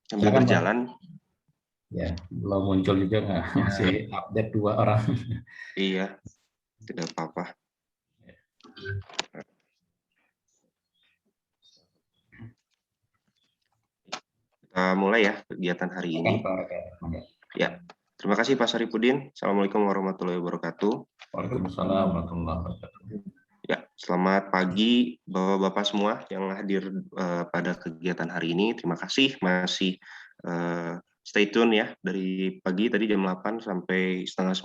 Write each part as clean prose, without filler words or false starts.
sambil Silakan, Pak. berjalan. Ya, belum muncul juga nggak? Masih update 2 orang. Iya, tidak apa-apa. Kita mulai ya kegiatan hari ini. Silakan, Pak. Ya, terima kasih Pak Saripudin. Assalamualaikum warahmatullahi wabarakatuh. Waalaikumsalam warahmatullahi wabarakatuh. Ya, selamat pagi Bapak-Bapak semua yang hadir pada kegiatan hari ini. Terima kasih masih stay tune ya dari pagi tadi jam 8 sampai setengah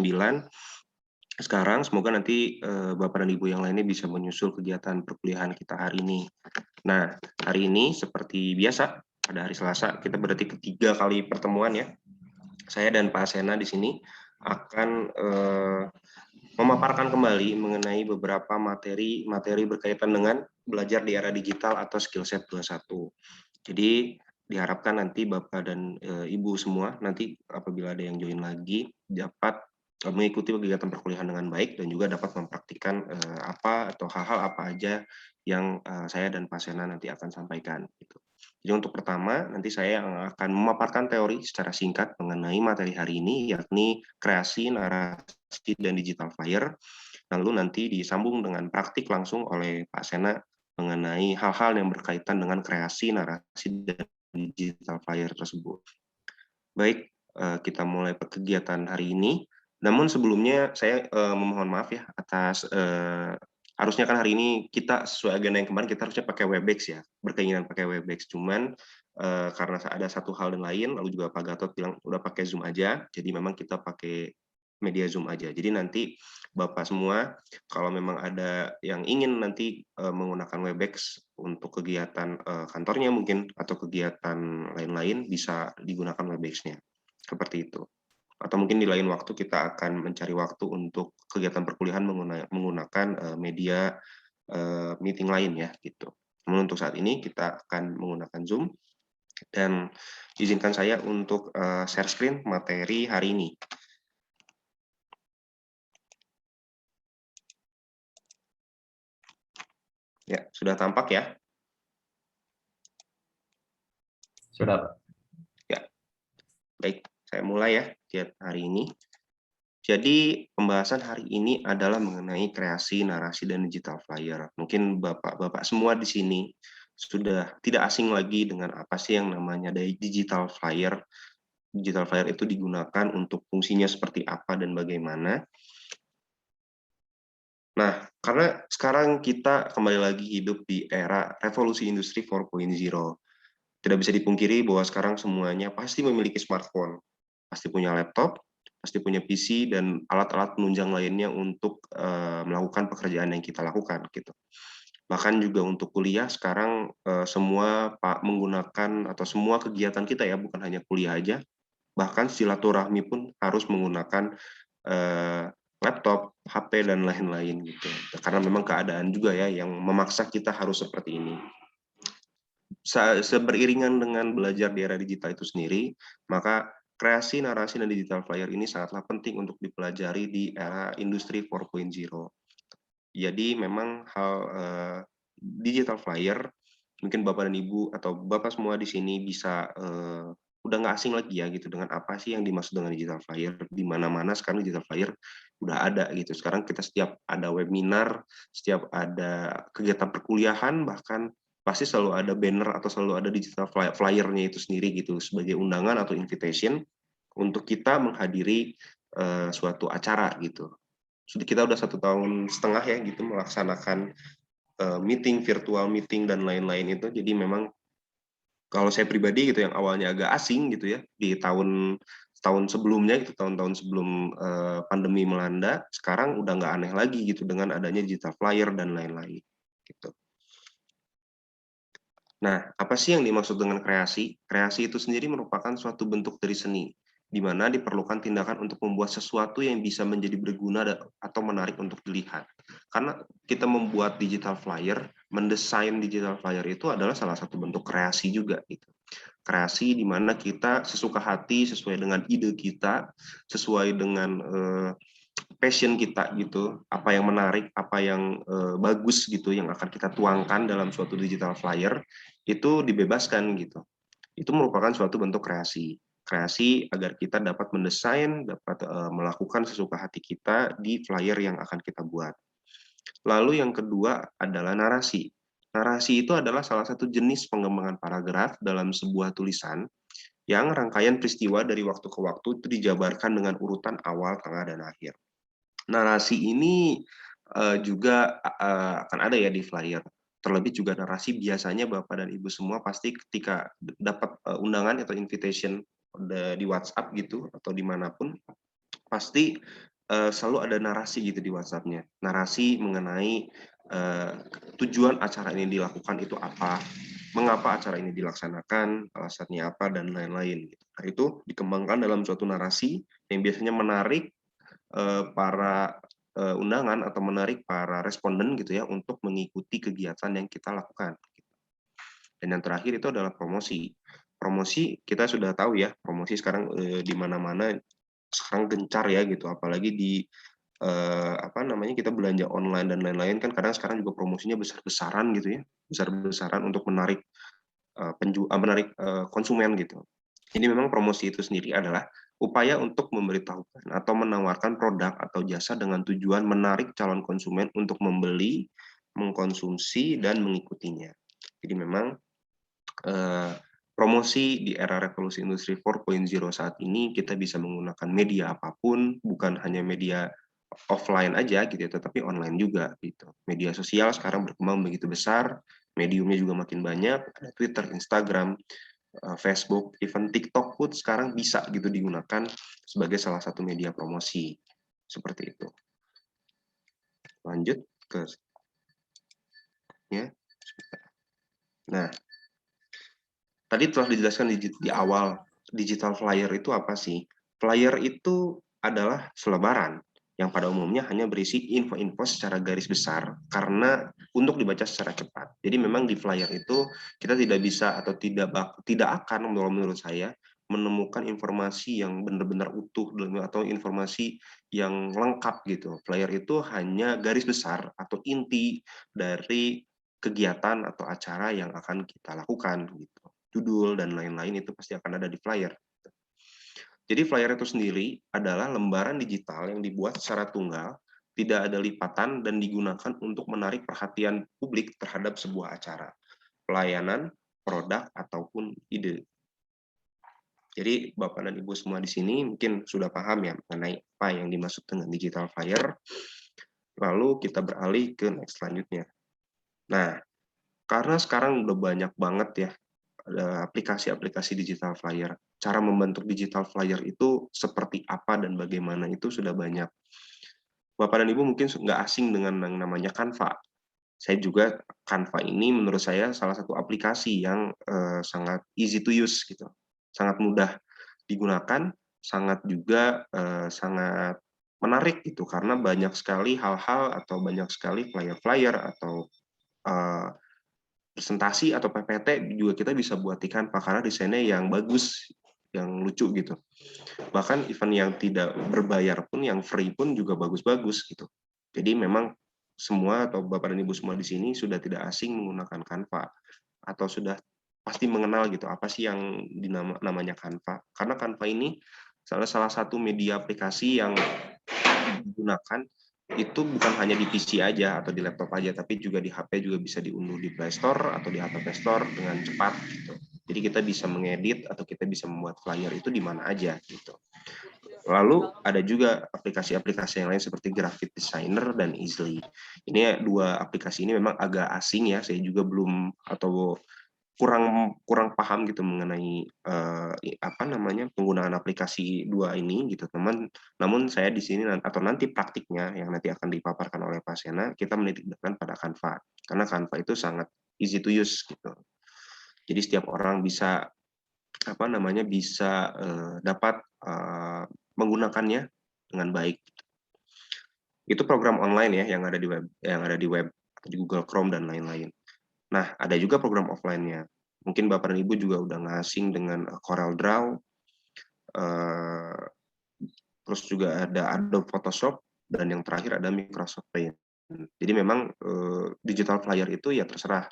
9. Sekarang semoga nanti Bapak dan Ibu yang lainnya bisa menyusul kegiatan perkuliahan kita hari ini. Nah, hari ini seperti biasa pada hari Selasa kita berarti ketiga kali pertemuan ya. Saya dan Pak Sena di sini akan memaparkan kembali mengenai beberapa materi berkaitan dengan belajar di era digital atau skillset 21. Jadi diharapkan nanti Bapak dan Ibu semua nanti apabila ada yang join lagi dapat mengikuti kegiatan perkuliahan dengan baik dan juga dapat mempraktikkan apa atau hal-hal apa aja yang saya dan Pak Sena nanti akan sampaikan. Gitu. Jadi untuk pertama, nanti saya akan memaparkan teori secara singkat mengenai materi hari ini, yakni kreasi, narasi, dan digital flyer. Lalu nanti disambung dengan praktik langsung oleh Pak Sena mengenai hal-hal yang berkaitan dengan kreasi, narasi, dan digital flyer tersebut. Baik, kita mulai kegiatan hari ini. Namun sebelumnya saya memohon maaf ya atas harusnya kan hari ini kita sesuai agenda yang kemarin kita harusnya pakai Webex ya, berkeinginan pakai Webex. Cuman karena ada satu hal dan lain, lalu juga Pak Gatot bilang udah pakai Zoom aja, jadi memang kita pakai media Zoom aja. Jadi nanti Bapak semua, kalau memang ada yang ingin nanti menggunakan Webex untuk kegiatan kantornya mungkin atau kegiatan lain-lain bisa digunakan Webex-nya. Seperti itu. Atau mungkin di lain waktu kita akan mencari waktu untuk kegiatan perkuliahan menggunakan media meeting lain ya gitu. Namun untuk saat ini kita akan menggunakan Zoom dan izinkan saya untuk share screen materi hari ini. Ya, sudah tampak ya? Sudah, Pak. Ya, baik. Saya mulai ya hari ini. Jadi pembahasan hari ini adalah mengenai kreasi, narasi, dan digital flyer. Mungkin Bapak-Bapak semua di sini sudah tidak asing lagi dengan apa sih yang namanya digital flyer. Digital flyer itu digunakan untuk fungsinya seperti apa dan bagaimana. Nah, karena sekarang kita kembali lagi hidup di era revolusi industri 4.0. Tidak bisa dipungkiri bahwa sekarang semuanya pasti memiliki smartphone, pasti punya laptop, pasti punya PC dan alat-alat penunjang lainnya untuk melakukan pekerjaan yang kita lakukan gitu. Bahkan juga untuk kuliah sekarang semua menggunakan atau semua kegiatan kita ya bukan hanya kuliah aja, bahkan silaturahmi pun harus menggunakan laptop, HP dan lain-lain gitu. Karena memang keadaan juga ya yang memaksa kita harus seperti ini. Seberiringan dengan belajar di era digital itu sendiri, maka kreasi, narasi, dan digital flyer ini sangatlah penting untuk dipelajari di era industri 4.0. Jadi memang hal digital flyer, mungkin Bapak dan Ibu atau Bapak semua di sini bisa udah nggak asing lagi ya gitu dengan apa sih yang dimaksud dengan digital flyer. Di mana-mana sekarang digital flyer udah ada gitu. Sekarang kita setiap ada webinar, setiap ada kegiatan perkuliahan, bahkan pasti selalu ada banner atau selalu ada digital flyer-nya itu sendiri gitu sebagai undangan atau invitation untuk kita menghadiri suatu acara gitu. Sudah kita udah 1,5 tahun ya gitu melaksanakan meeting, virtual meeting dan lain-lain itu. Jadi memang kalau saya pribadi gitu yang awalnya agak asing gitu ya di tahun sebelumnya gitu tahun-tahun sebelum pandemi melanda, sekarang udah nggak aneh lagi gitu dengan adanya digital flyer dan lain-lain gitu. Nah, apa sih yang dimaksud dengan kreasi? Kreasi itu sendiri merupakan suatu bentuk dari seni, di mana diperlukan tindakan untuk membuat sesuatu yang bisa menjadi berguna atau menarik untuk dilihat. Karena kita membuat digital flyer, mendesain digital flyer itu adalah salah satu bentuk kreasi juga gitu. Kreasi di mana kita sesuka hati sesuai dengan ide kita, sesuai dengan passion kita gitu, apa yang menarik, apa yang bagus gitu yang akan kita tuangkan dalam suatu digital flyer itu dibebaskan gitu. Itu merupakan suatu bentuk kreasi. Kreasi agar kita dapat mendesain, dapat melakukan sesuka hati kita di flyer yang akan kita buat. Lalu yang kedua adalah narasi. Narasi itu adalah salah satu jenis pengembangan paragraf dalam sebuah tulisan yang rangkaian peristiwa dari waktu ke waktu itu dijabarkan dengan urutan awal, tengah, dan akhir. Narasi ini juga akan ada ya di flyer. Terlebih juga narasi biasanya Bapak dan Ibu semua pasti ketika dapat undangan atau invitation di WhatsApp gitu atau dimanapun, pasti selalu ada narasi gitu di WhatsApp-nya. Narasi mengenai tujuan acara ini dilakukan itu apa, mengapa acara ini dilaksanakan, alasannya apa, dan lain-lain. Nah, itu dikembangkan dalam suatu narasi yang biasanya menarik para undangan atau menarik para responden gitu ya untuk mengikuti kegiatan yang kita lakukan. Dan yang terakhir itu adalah promosi. Promosi kita sudah tahu ya, promosi sekarang di mana-mana sekarang gencar ya gitu, apalagi di apa namanya kita belanja online dan lain-lain kan kadang sekarang juga promosinya besar-besaran gitu ya, besar-besaran untuk menarik menarik konsumen gitu. Ini memang promosi itu sendiri adalah upaya untuk memberitahukan atau menawarkan produk atau jasa dengan tujuan menarik calon konsumen untuk membeli, mengkonsumsi, dan mengikutinya. Jadi memang promosi di era revolusi industri 4.0 saat ini kita bisa menggunakan media apapun, bukan hanya media offline aja gitu ya, tetapi online juga gitu. Media sosial sekarang berkembang begitu besar, mediumnya juga makin banyak, ada Twitter, Instagram, Facebook, even TikTok pun sekarang bisa gitu digunakan sebagai salah satu media promosi. Seperti itu. Lanjut ke ya. Nah, tadi telah dijelaskan di awal, digital flyer itu apa sih? Flyer itu adalah selebaran yang pada umumnya hanya berisi info-info secara garis besar karena untuk dibaca secara cepat. Jadi memang di flyer itu kita tidak bisa atau tidak akan menurut saya menemukan informasi yang benar-benar utuh atau informasi yang lengkap gitu. Flyer itu hanya garis besar atau inti dari kegiatan atau acara yang akan kita lakukan gitu. Judul dan lain-lain itu pasti akan ada di flyer. Jadi flyer itu sendiri adalah lembaran digital yang dibuat secara tunggal, tidak ada lipatan dan digunakan untuk menarik perhatian publik terhadap sebuah acara, pelayanan, produk, ataupun ide. Jadi Bapak dan Ibu semua di sini mungkin sudah paham ya mengenai apa yang dimaksud dengan digital flyer. Lalu kita beralih ke next selanjutnya. Nah, karena sekarang udah banyak banget ya aplikasi-aplikasi digital flyer. Cara membentuk digital flyer itu seperti apa dan bagaimana itu sudah banyak. Bapak dan Ibu mungkin nggak asing dengan yang namanya Canva. Saya juga Canva ini menurut saya salah satu aplikasi yang sangat easy to use gitu, sangat mudah digunakan, sangat juga sangat menarik gitu karena banyak sekali hal-hal atau banyak sekali flyer-flyer atau uh, presentasi atau PPT juga kita bisa buat di Canva karena desainnya yang bagus, yang lucu gitu. Bahkan event yang tidak berbayar pun, yang free pun juga bagus-bagus gitu. Jadi memang semua atau Bapak dan Ibu semua di sini sudah tidak asing menggunakan Canva atau sudah pasti mengenal gitu apa sih yang namanya Canva. Karena Canva ini salah satu media aplikasi yang digunakan itu bukan hanya di PC aja atau di laptop aja, tapi juga di HP juga bisa diunduh di Play Store atau di App Store dengan cepat gitu. Jadi kita bisa mengedit atau kita bisa membuat flyer itu di mana aja gitu. Lalu ada juga aplikasi-aplikasi yang lain seperti Graphic Designer dan Easily. Ini dua aplikasi ini memang agak asing ya, saya juga belum atau kurang paham gitu mengenai apa namanya penggunaan aplikasi dua ini gitu teman. Namun saya di sini atau nanti praktiknya yang nanti akan dipaparkan oleh Pak Sena, kita menitikberatkan pada Canva karena Canva itu sangat easy to use gitu. Jadi setiap orang bisa apa namanya bisa dapat menggunakannya dengan baik. Itu program online ya yang ada di web atau di Google Chrome dan lain-lain. Nah, ada juga program offline-nya. Mungkin Bapak dan Ibu juga udah ngasing dengan Corel Draw, terus juga ada Adobe Photoshop, dan yang terakhir ada Microsoft Paint. Jadi memang digital flyer itu ya terserah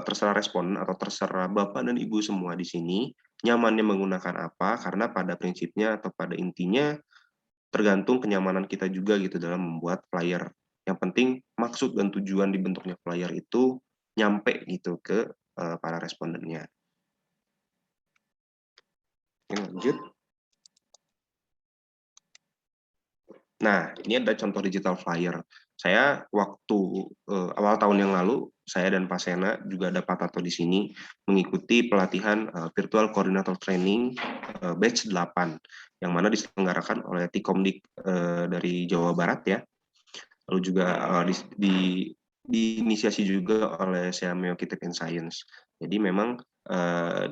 terserah responden atau terserah Bapak dan Ibu semua di sini nyamannya menggunakan apa, karena pada prinsipnya atau pada intinya tergantung kenyamanan kita juga gitu dalam membuat flyer. Yang penting maksud dan tujuan dibentuknya flyer itu nyampe gitu ke para respondennya. Oke, lanjut. Nah, ini ada contoh digital flyer. Saya waktu awal tahun yang lalu, saya dan Pak Sena juga ada Pak Tato di sini mengikuti pelatihan Virtual Coordinator Training batch 8 yang mana diselenggarakan oleh Tikomdik dari Jawa Barat ya. Lalu juga diinisiasi juga oleh Seameo Architect and Science. Jadi memang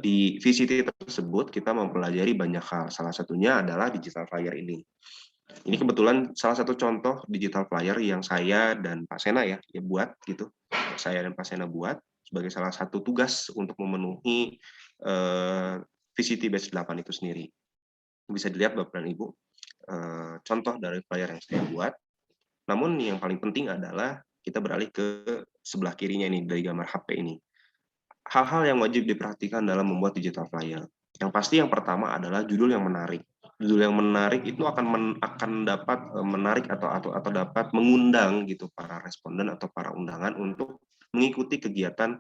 di VCT tersebut kita mempelajari banyak hal. Salah satunya adalah digital flyer ini. Ini kebetulan salah satu contoh digital flyer yang saya dan Pak Sena ya buat gitu. Saya dan Pak Sena buat sebagai salah satu tugas untuk memenuhi VCT batch 8 itu sendiri. Bisa dilihat Bapak dan Ibu contoh dari flyer yang saya buat. Namun yang paling penting adalah kita beralih ke sebelah kirinya ini dari gambar HP ini. Hal-hal yang wajib diperhatikan dalam membuat digital flyer. Yang pasti yang pertama adalah judul yang menarik. Judul yang menarik itu akan dapat menarik atau dapat mengundang gitu para responden atau para undangan untuk mengikuti kegiatan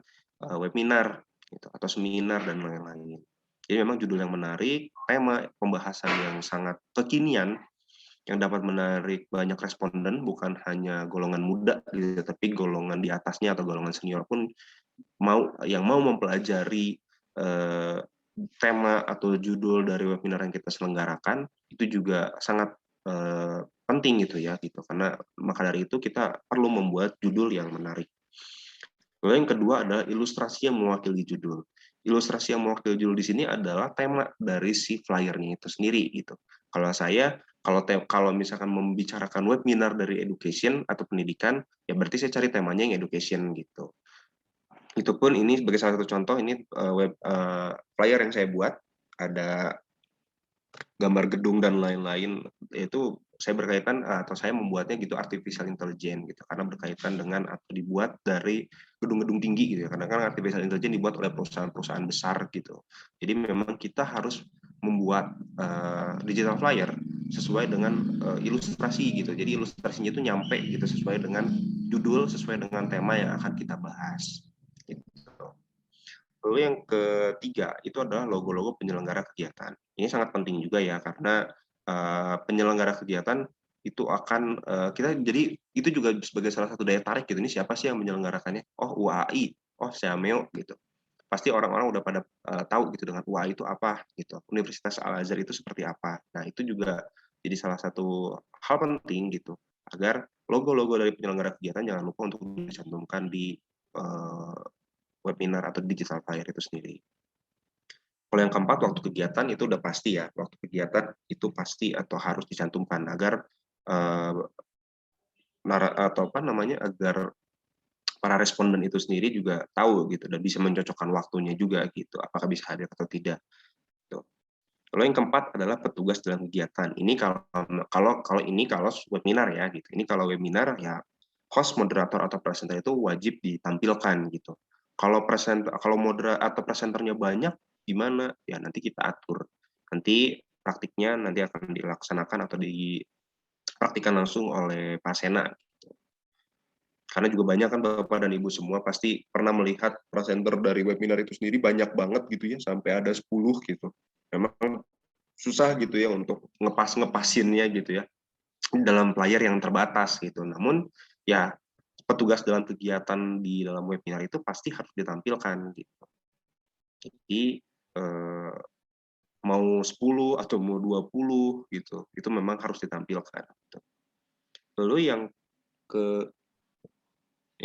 webinar gitu, atau seminar dan lain-lain. Jadi memang judul yang menarik, tema pembahasan yang sangat kekinian yang dapat menarik banyak responden, bukan hanya golongan muda gitu, tapi golongan di atasnya atau golongan senior pun yang mau mempelajari tema atau judul dari webinar yang kita selenggarakan itu juga sangat penting gitu ya gitu, karena maka dari itu kita perlu membuat judul yang menarik. Lalu yang kedua adalah ilustrasi yang mewakili judul. Ilustrasi yang mewakili judul di sini adalah tema dari si flyernya itu sendiri gitu. Kalau misalkan membicarakan webinar dari education atau pendidikan, ya berarti saya cari temanya yang education gitu. Itu pun ini sebagai salah satu contoh, ini flyer yang saya buat, ada gambar gedung dan lain-lain, itu saya berkaitan atau saya membuatnya gitu artificial intelligence gitu, karena berkaitan dengan atau dibuat dari gedung-gedung tinggi gitu ya, karena kan artificial intelligence dibuat oleh perusahaan-perusahaan besar gitu. Jadi memang kita harus membuat digital flyer sesuai dengan ilustrasi gitu. Jadi ilustrasinya itu nyampe gitu sesuai dengan judul, sesuai dengan tema yang akan kita bahas. Gitu. Lalu yang ketiga itu adalah logo-logo penyelenggara kegiatan. Ini sangat penting juga ya, karena penyelenggara kegiatan itu akan kita, jadi itu juga sebagai salah satu daya tarik gitu. Ini siapa sih yang menyelenggarakannya? Oh, UAI, oh Seameo gitu. Pasti orang-orang udah pada tahu gitu dengan UAI itu apa gitu. Universitas Al-Azhar itu seperti apa. Nah, itu juga jadi salah satu hal penting gitu, agar logo-logo dari penyelenggara kegiatan jangan lupa untuk dicantumkan di webinar atau digital flyer itu sendiri. Kalau yang keempat, waktu kegiatan itu udah pasti ya, waktu kegiatan itu pasti atau harus dicantumkan agar agar para responden itu sendiri juga tahu gitu dan bisa mencocokkan waktunya juga gitu, apakah bisa hadir atau tidak. Gitu. Lalu yang keempat adalah petugas dalam kegiatan. Ini kalau webinar ya gitu. Ini kalau webinar ya host, moderator atau presenter itu wajib ditampilkan gitu. Kalau moderator atau presenternya banyak gimana? Ya nanti kita atur. Nanti praktiknya nanti akan dilaksanakan atau dipraktikkan langsung oleh Pak Sena. Gitu. Karena juga banyak kan Bapak dan Ibu semua pasti pernah melihat presenter dari webinar itu sendiri banyak banget gitu ya, sampai ada 10 gitu. Memang susah gitu ya untuk ngepasinnya gitu ya dalam player yang terbatas gitu. Namun ya petugas dalam kegiatan di dalam webinar itu pasti harus ditampilkan gitu. Jadi mau 10 atau mau 20 gitu, itu memang harus ditampilkan. Gitu. Lalu yang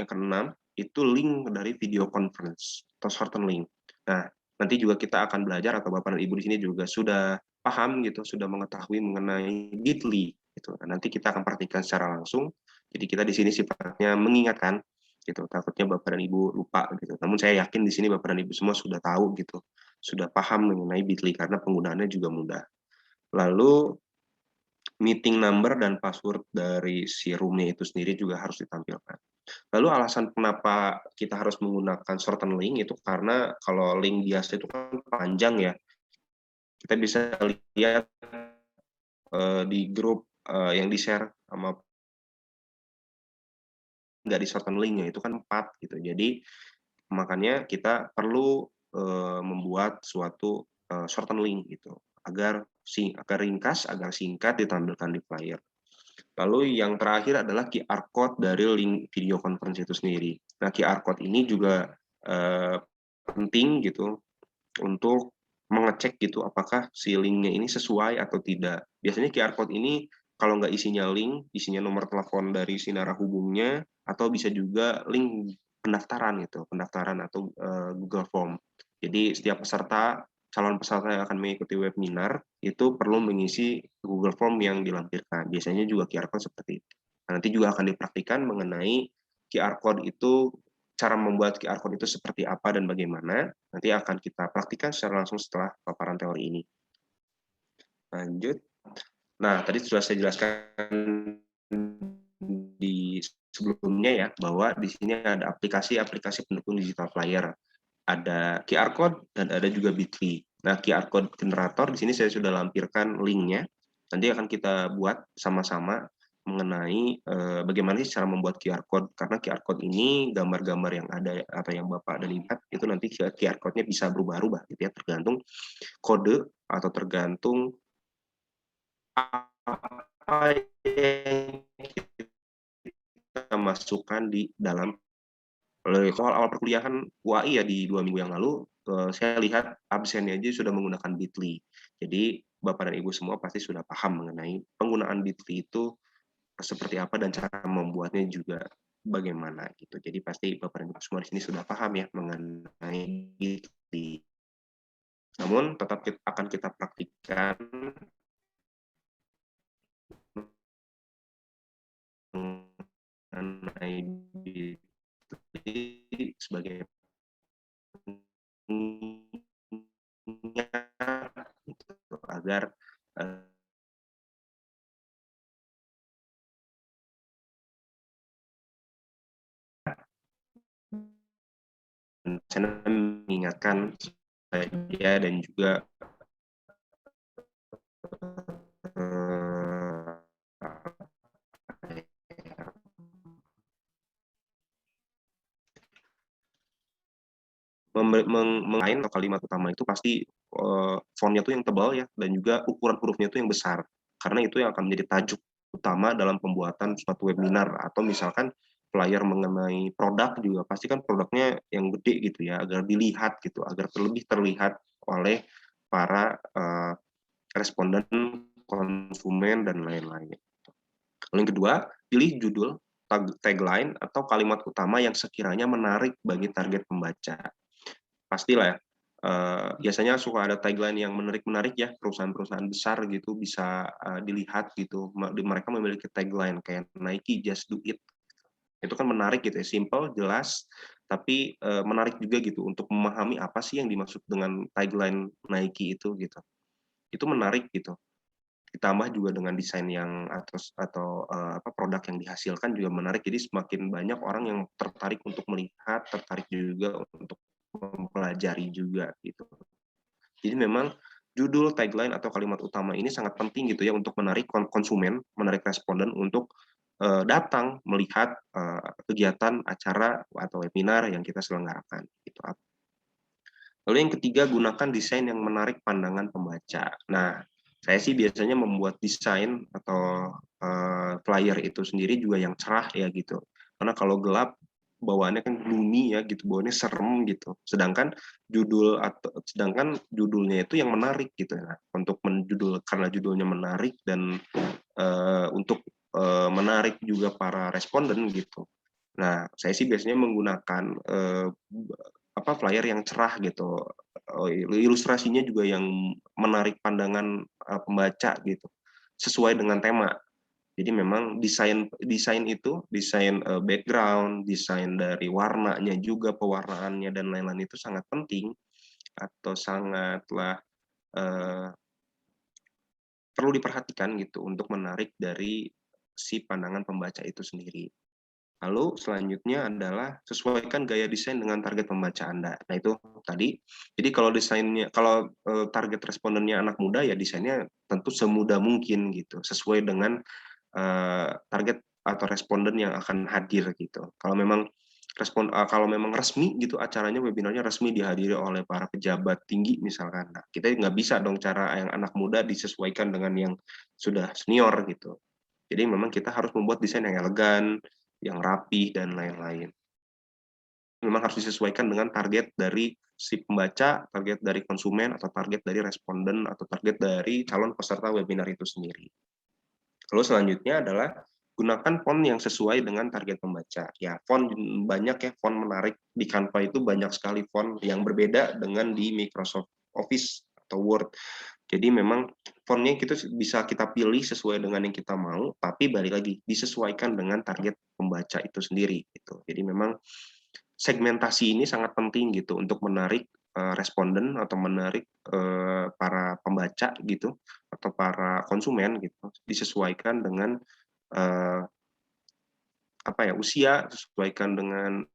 keenam itu link dari video conference atau shorten link. Nah, nanti juga kita akan belajar atau Bapak dan Ibu di sini juga sudah paham gitu, sudah mengetahui mengenai Bitly gitu. Nah, nanti kita akan praktikkan secara langsung. Jadi kita di sini sifatnya mengingatkan gitu. Takutnya Bapak dan Ibu lupa gitu. Namun saya yakin di sini Bapak dan Ibu semua sudah tahu gitu. Sudah paham mengenai Bitly karena penggunaannya juga mudah. Lalu meeting number dan password dari si room-nya itu sendiri juga harus ditampilkan. Lalu alasan kenapa kita harus menggunakan shorten link itu karena kalau link biasa itu kan panjang ya. Kita bisa lihat di grup yang di-share sama nggak di shorten link-nya itu kan 4 gitu. Jadi makanya kita perlu membuat suatu shorten link gitu agar ringkas, agar singkat ditampilkan di flyer. Lalu yang terakhir adalah QR code dari link video conference itu sendiri. Nah, QR code ini juga penting gitu untuk mengecek gitu apakah si link-nya ini sesuai atau tidak. Biasanya QR code ini kalau nggak isinya link, isinya nomor telepon dari si narahubungnya, atau bisa juga link pendaftaran gitu, pendaftaran atau Google Form. Jadi setiap calon peserta yang akan mengikuti webinar itu perlu mengisi Google Form yang dilampirkan. Biasanya juga QR code seperti itu. Nah, nanti juga akan dipraktikkan mengenai QR code itu, cara membuat QR code itu seperti apa dan bagaimana. Nanti akan kita praktikkan secara langsung setelah paparan teori ini. Lanjut. Nah, tadi sudah saya jelaskan di sebelumnya ya, bahwa di sini ada aplikasi-aplikasi pendukung digital flyer. Ada QR code dan ada juga Bitly. Nah, QR code generator di sini saya sudah lampirkan linknya. Nanti akan kita buat sama-sama mengenai bagaimana sih cara membuat QR code, karena QR code ini gambar-gambar yang ada atau yang Bapak ada lihat itu nanti QR code-nya bisa berubah-ubah gitu ya, tergantung kode atau tergantung apa yang kita masukkan di dalam. Soal awal perkuliahan UAI ya di 2 minggu yang lalu, saya lihat absennya aja sudah menggunakan Bitly. Jadi Bapak dan Ibu semua pasti sudah paham mengenai penggunaan Bitly itu seperti apa dan cara membuatnya juga bagaimana gitu. Jadi pasti Bapak dan Ibu semua di sini sudah paham ya mengenai Bitly. Namun tetap akan kita praktikkan mengenai Bitly sebagai agar saya mengingatkan saya dan juga mengain atau kalimat utama itu pasti fontnya tuh yang tebal ya, dan juga ukuran hurufnya itu yang besar, karena itu yang akan menjadi tajuk utama dalam pembuatan suatu webinar. Atau misalkan flyer mengenai produk juga pasti kan produknya yang gede gitu ya, agar dilihat gitu, agar lebih terlihat oleh para responden, konsumen, dan lain-lain. Lalu yang kedua, pilih judul, tagline, atau kalimat utama yang sekiranya menarik bagi target pembaca. Pastilah ya, biasanya suka ada tagline yang menarik-menarik ya, perusahaan-perusahaan besar gitu bisa dilihat gitu, mereka memiliki tagline kayak Nike Just Do It. Itu kan menarik gitu ya, simple, jelas, tapi menarik juga gitu untuk memahami apa sih yang dimaksud dengan tagline Nike itu gitu. Itu menarik gitu. Ditambah juga dengan desain yang atau produk yang dihasilkan juga menarik. Jadi semakin banyak orang yang tertarik untuk melihat, tertarik juga untuk mempelajari juga gitu. Jadi memang judul, tagline, atau kalimat utama ini sangat penting gitu ya untuk menarik konsumen, menarik responden untuk datang melihat kegiatan, acara, atau webinar yang kita selenggarakan gitu. Lalu yang ketiga, gunakan desain yang menarik pandangan pembaca. Nah, saya sih biasanya membuat desain atau flyer itu sendiri juga yang cerah ya gitu. Karena kalau gelap bawaannya kan gloomy ya gitu, bawaannya serem gitu. Sedangkan judulnya itu yang menarik gitu. Nah, untuk karena judulnya menarik dan untuk menarik juga para responden gitu. Nah, saya sih biasanya menggunakan flyer yang cerah gitu. Ilustrasinya juga yang menarik pandangan pembaca gitu, sesuai dengan tema. Jadi memang desain itu, desain background, desain dari warnanya juga, pewarnaannya dan lain-lain itu sangat penting atau sangatlah perlu diperhatikan gitu untuk menarik dari si pandangan pembaca itu sendiri. Lalu selanjutnya adalah sesuaikan gaya desain dengan target pembaca Anda. Nah itu tadi. Jadi kalau target respondennya anak muda ya desainnya tentu semudah mungkin gitu, sesuai dengan target atau responden yang akan hadir gitu. Kalau memang resmi gitu acaranya, webinarnya resmi dihadiri oleh para pejabat tinggi misalkan, nah kita nggak bisa dong cara yang anak muda disesuaikan dengan yang sudah senior gitu. Jadi memang kita harus membuat desain yang elegan, yang rapi, dan lain-lain. Memang harus disesuaikan dengan target dari si pembaca, target dari konsumen, atau target dari responden, atau target dari calon peserta webinar itu sendiri. Lalu selanjutnya adalah gunakan font yang sesuai dengan target pembaca. Ya, font banyak ya, font menarik. Di Canva itu banyak sekali font yang berbeda dengan di Microsoft Office atau Word. Jadi memang fontnya kita bisa kita pilih sesuai dengan yang kita mau, tapi balik lagi disesuaikan dengan target pembaca itu sendiri gitu. Jadi memang segmentasi ini sangat penting gitu untuk menarik responden atau menarik para pembaca gitu atau para konsumen gitu, disesuaikan dengan usia, disesuaikan dengan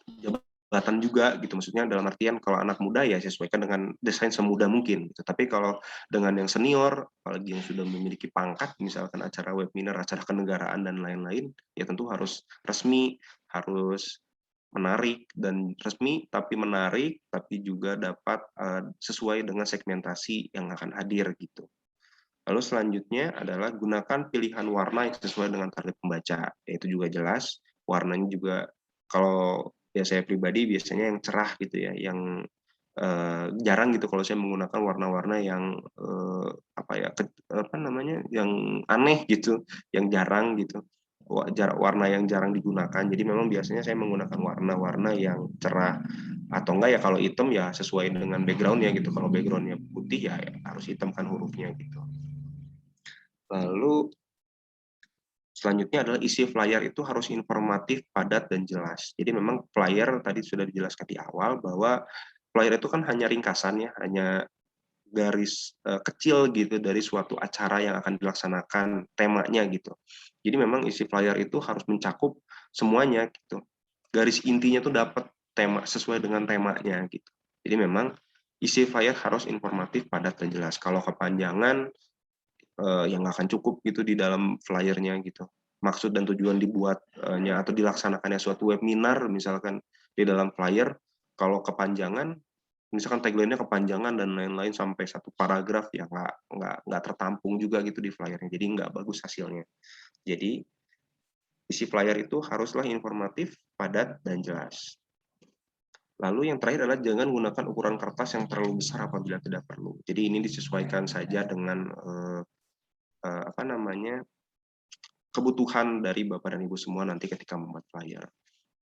jabatan juga gitu, maksudnya dalam artian kalau anak muda ya sesuaikan dengan desain semudah mungkin gitu. Tapi kalau dengan yang senior, apalagi yang sudah memiliki pangkat, misalkan acara webinar, acara kenegaraan dan lain-lain, ya tentu harus resmi, harus menarik dan resmi tapi menarik, tapi juga dapat sesuai dengan segmentasi yang akan hadir gitu. Lalu selanjutnya adalah gunakan pilihan warna yang sesuai dengan target pembaca. Yaitu juga jelas, warnanya juga kalau ya saya pribadi biasanya yang cerah gitu ya, yang jarang gitu kalau saya menggunakan warna-warna yang yang aneh gitu, yang jarang gitu. Warna yang jarang digunakan. Jadi memang biasanya saya menggunakan warna-warna yang cerah, atau enggak ya kalau hitam ya sesuai dengan backgroundnya gitu. Kalau backgroundnya putih ya harus hitam kan hurufnya gitu. Lalu selanjutnya adalah isi flyer itu harus informatif, padat, dan jelas. Jadi memang flyer tadi sudah dijelaskan di awal bahwa flyer itu kan hanya ringkasan ya, hanya garis kecil gitu dari suatu acara yang akan dilaksanakan, temanya gitu. Jadi memang isi flyer itu harus mencakup semuanya gitu. Garis intinya tuh dapat tema sesuai dengan temanya gitu. Jadi memang isi flyer harus informatif, padat, dan jelas. Kalau kepanjangan yang nggak akan cukup gitu di dalam flyernya gitu. Maksud dan tujuan dibuatnya atau dilaksanakannya suatu webinar misalkan di dalam flyer, kalau kepanjangan, misalkan tagline-nya kepanjangan dan lain-lain sampai satu paragraf ya nggak tertampung juga gitu di flyernya, jadi nggak bagus hasilnya. Jadi isi flyer itu haruslah informatif, padat, dan jelas. Lalu yang terakhir adalah jangan gunakan ukuran kertas yang terlalu besar apabila tidak perlu. Jadi ini disesuaikan saja dengan kebutuhan dari Bapak dan Ibu semua nanti ketika membuat flyer.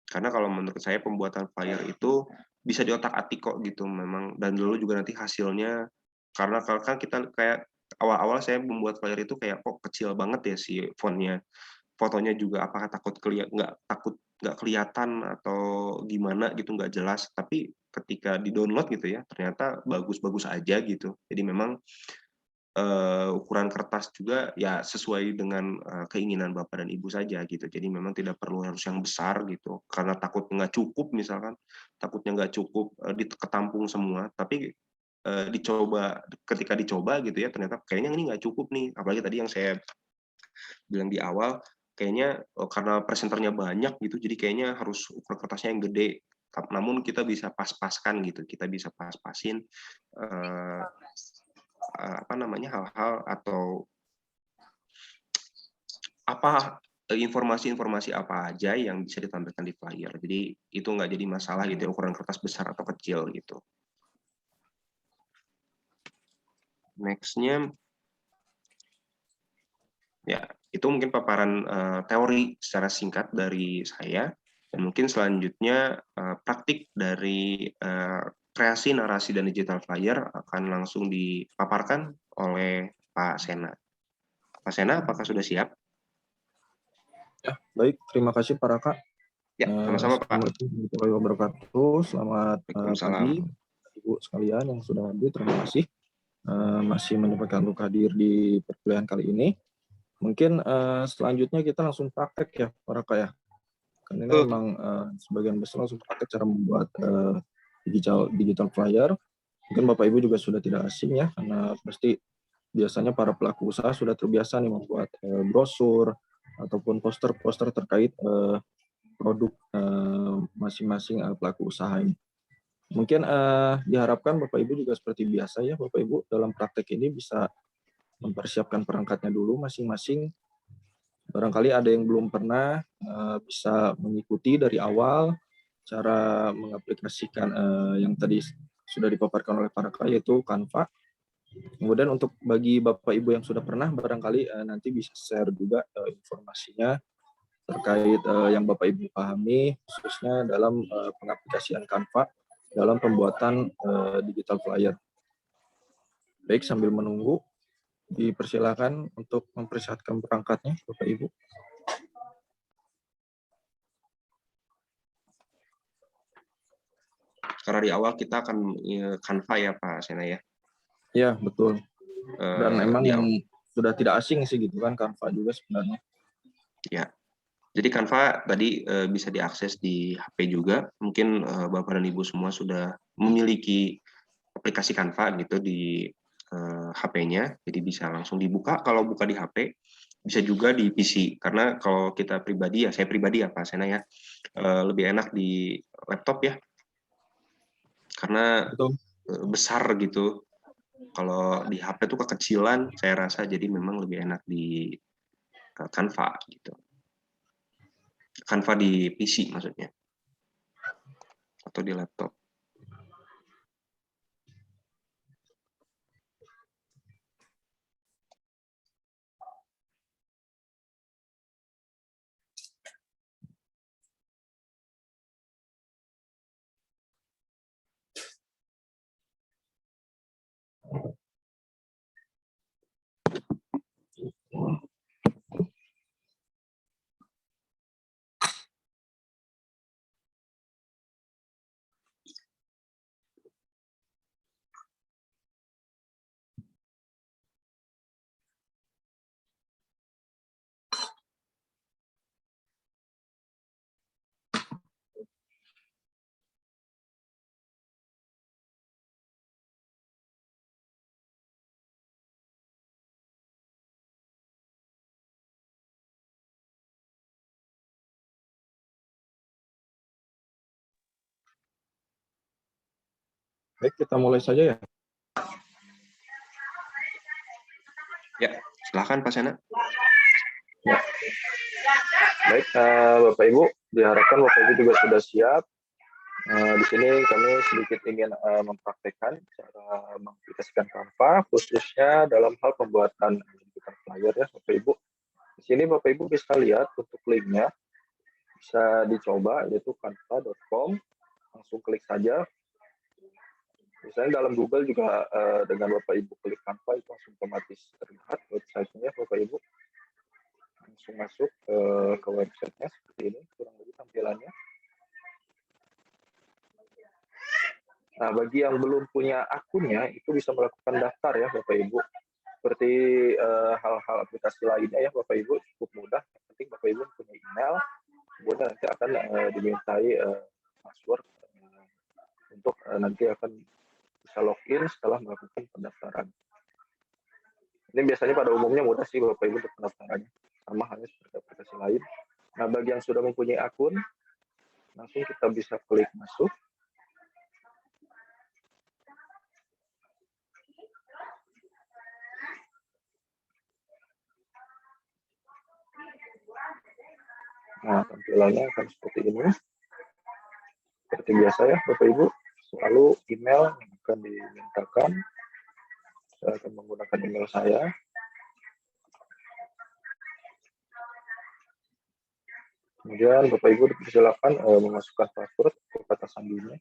Karena kalau menurut saya pembuatan flyer itu bisa diotak-atik kok gitu memang, dan dulu juga nanti hasilnya, karena kalau kan kita kayak awal-awal saya membuat flyer itu kayak kok kecil banget ya si fontnya, fotonya juga apakah nggak kelihatan atau gimana gitu, nggak jelas, tapi ketika di download gitu ya ternyata bagus-bagus aja gitu. Jadi memang ukuran kertas juga ya sesuai dengan keinginan Bapak dan Ibu saja gitu. Jadi memang tidak perlu harus yang besar gitu, karena takut nggak cukup misalkan, takutnya nggak cukup ketampung semua, tapi ketika dicoba gitu ya ternyata kayaknya ini nggak cukup nih, apalagi tadi yang saya bilang di awal, kayaknya karena presenternya banyak gitu, jadi kayaknya harus ukuran kertasnya yang gede. Namun kita bisa pas-paskan gitu, kita bisa pas-pasin hal-hal atau informasi-informasi apa aja yang bisa ditampilkan di flyer. Jadi itu nggak jadi masalah gitu ukuran kertas besar atau kecil gitu. Next-nya ya itu mungkin paparan teori secara singkat dari saya, dan mungkin selanjutnya praktik dari kreasi narasi dan digital flyer akan langsung dipaparkan oleh Pak Sena. Pak Sena, apakah sudah siap? Ya, baik. Terima kasih Pak Raka. Ya, sama-sama Pak. Assalamualaikum warahmatullahi wabarakatuh. Selamat pagi Ibu sekalian yang sudah hadir. Terima kasih masih menyempatkan untuk hadir di perkuliahan kali ini. Mungkin selanjutnya kita langsung praktek ya, para Kak ya. Kan ini memang sebagian besar langsung praktek cara membuat digital flyer. Mungkin Bapak Ibu juga sudah tidak asing ya, karena pasti biasanya para pelaku usaha sudah terbiasa nih membuat brosur ataupun poster-poster terkait produk masing-masing pelaku usaha ini. Mungkin diharapkan Bapak Ibu juga seperti biasa ya, Bapak Ibu dalam praktek ini bisa mempersiapkan perangkatnya dulu masing-masing. Barangkali ada yang belum pernah bisa mengikuti dari awal cara mengaplikasikan yang tadi sudah dipaparkan oleh para Kak, yaitu Canva. Kemudian untuk bagi Bapak Ibu yang sudah pernah, barangkali nanti bisa share juga informasinya terkait yang Bapak Ibu pahami, khususnya dalam pengaplikasian Canva dalam pembuatan digital flyer. Baik, sambil menunggu, dipersilakan untuk mempersiapkan perangkatnya, Bapak Ibu. Karena di awal kita akan Canva ya Pak Sena ya. Ya, betul. Dan emang Di yang awal. sudah tidak asing sih gitu kan, Canva juga sebenarnya. Ya, jadi Canva tadi bisa diakses di HP juga. Mungkin Bapak dan Ibu semua sudah memiliki aplikasi Canva gitu di HP-nya, jadi bisa langsung dibuka. Kalau buka di HP, bisa juga di PC. Karena kalau kita pribadi ya, saya pribadi ya Pak Sena ya, lebih enak di laptop ya, karena Betul. besar gitu. Kalau di HP tuh kekecilan, saya rasa jadi memang lebih enak di Canva gitu. Canva di PC maksudnya, atau di laptop. Baik, kita mulai saja ya. Ya, silakan Pak Sena. Ya. Baik, Bapak Ibu, diharapkan Bapak Ibu juga sudah siap. Di sini kami sedikit ingin mempraktekkan cara mengaplikasikan Canva, khususnya dalam hal pembuatan digital flyer ya, Bapak Ibu. Di sini Bapak Ibu bisa lihat untuk linknya, bisa dicoba, yaitu canva.com. Langsung klik saja. Misalnya dalam Google juga dengan Bapak Ibu klik Canva itu langsung otomatis terlihat website-nya Bapak Ibu. Langsung masuk ke website-nya seperti ini, kurang lebih tampilannya. Nah, bagi yang belum punya akunnya, itu bisa melakukan daftar ya Bapak Ibu. Seperti hal-hal aplikasi lainnya ya Bapak Ibu, cukup mudah. Yang penting Bapak Ibu punya email, kemudian nanti akan dimintai password untuk nanti akan bisa login setelah melakukan pendaftaran. Ini biasanya pada umumnya mudah sih Bapak Ibu untuk pendaftarannya, sama halnya seperti aplikasi lain. Nah, bagi yang sudah mempunyai akun, langsung kita bisa klik masuk. Nah, tampilannya akan seperti ini. Seperti biasa ya Bapak Ibu, selalu email yang akan dimintakan. Saya akan menggunakan email saya. Kemudian Bapak Ibu dipersilakan memasukkan password ke kata sandinya.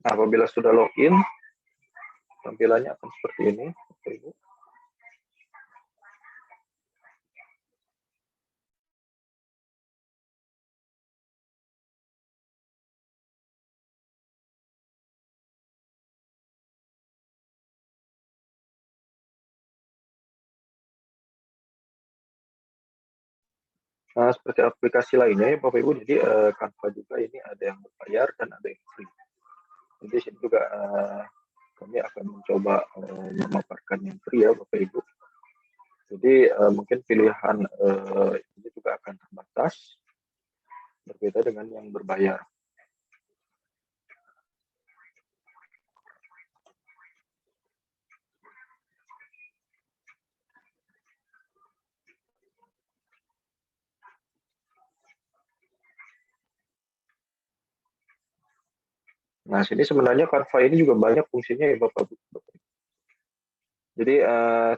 Nah, apabila sudah login, tampilannya akan seperti ini, Bapak Ibu. Nah, seperti aplikasi lainnya ya Bapak Ibu, jadi Canva juga ini ada yang berbayar dan ada yang free. Jadi sini juga kami akan mencoba memaparkan yang free ya Bapak Ibu. Jadi mungkin pilihan ini juga akan terbatas, berbeda dengan yang berbayar. Nah, sini sebenarnya Canva ini juga banyak fungsinya ya Bapak Ibu. Jadi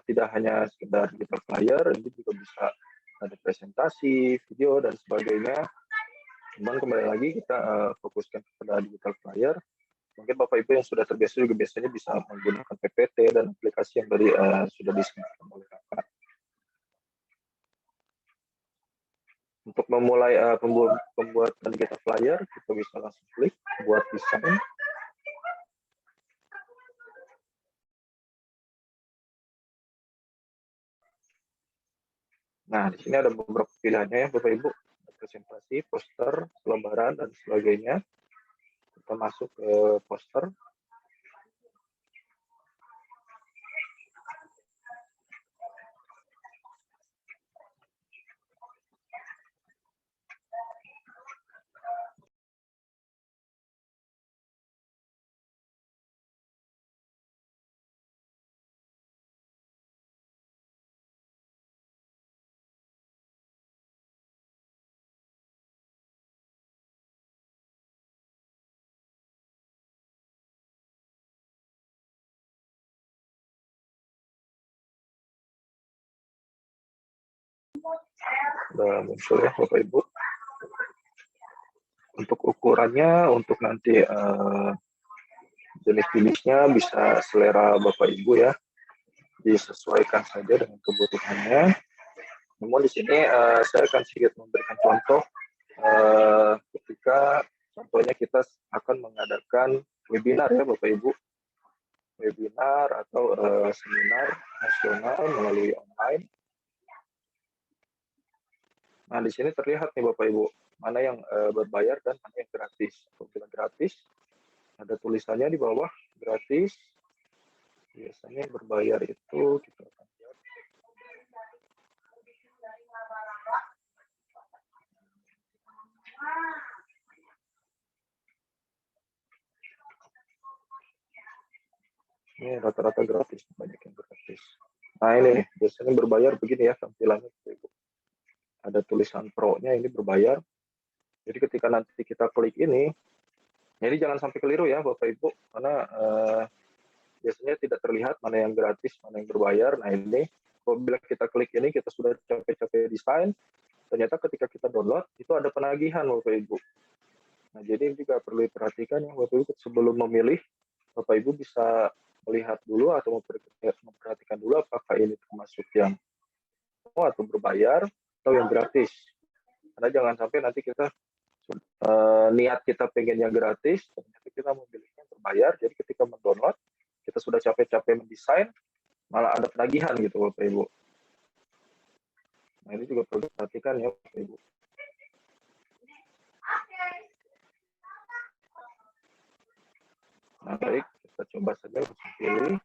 tidak hanya sekedar digital flyer, ini juga bisa ada presentasi, video dan sebagainya. Cuman kembali lagi kita fokuskan kepada digital flyer. Mungkin Bapak Ibu yang sudah terbiasa juga biasanya bisa menggunakan PPT dan aplikasi yang tadi sudah disediakan oleh Kakak. Untuk memulai pembuatan digital flyer, kita bisa langsung klik buat desain. Nah, di sini ada beberapa pilihannya ya Bapak Ibu. Presentasi, poster, lembaran, dan sebagainya. Kita masuk ke poster. Sudah muncul ya Bapak Ibu. Untuk ukurannya, untuk nanti jenis-jenisnya bisa selera Bapak Ibu ya, disesuaikan saja dengan kebutuhannya. Namun di sini saya akan sedikit memberikan contoh ketika contohnya kita akan mengadakan webinar ya Bapak Ibu, webinar atau seminar nasional melalui online. Nah, di sini terlihat nih Bapak Ibu, mana yang berbayar dan mana yang gratis. Apabila gratis, ada tulisannya di bawah, gratis. Biasanya berbayar itu kita akan lihat. Ini rata-rata gratis, banyak yang gratis. Nah ini biasanya berbayar begini ya tampilannya Bapak Ibu. Ada tulisan pro-nya ini berbayar. Jadi ketika nanti kita klik ini, jadi jangan sampai keliru ya Bapak Ibu, karena biasanya tidak terlihat mana yang gratis, mana yang berbayar. Nah ini, apabila kita klik ini, kita sudah capek-capek desain, ternyata ketika kita download, itu ada penagihan Bapak Ibu. Nah jadi juga perlu diperhatikan ya Bapak Ibu, sebelum memilih, Bapak Ibu bisa melihat dulu atau memperhatikan dulu apakah ini termasuk yang atau berbayar atau yang gratis. Karena jangan sampai nanti kita niat kita pengennya gratis, ternyata kita memilihnya berbayar. Jadi ketika mendownload, kita sudah capek-capek mendesain, malah ada penagihan gitu Bapak Ibu. Nah ini juga perlu diperhatikan ya Bapak Ibu. Nah baik, kita coba saja langsung pilih.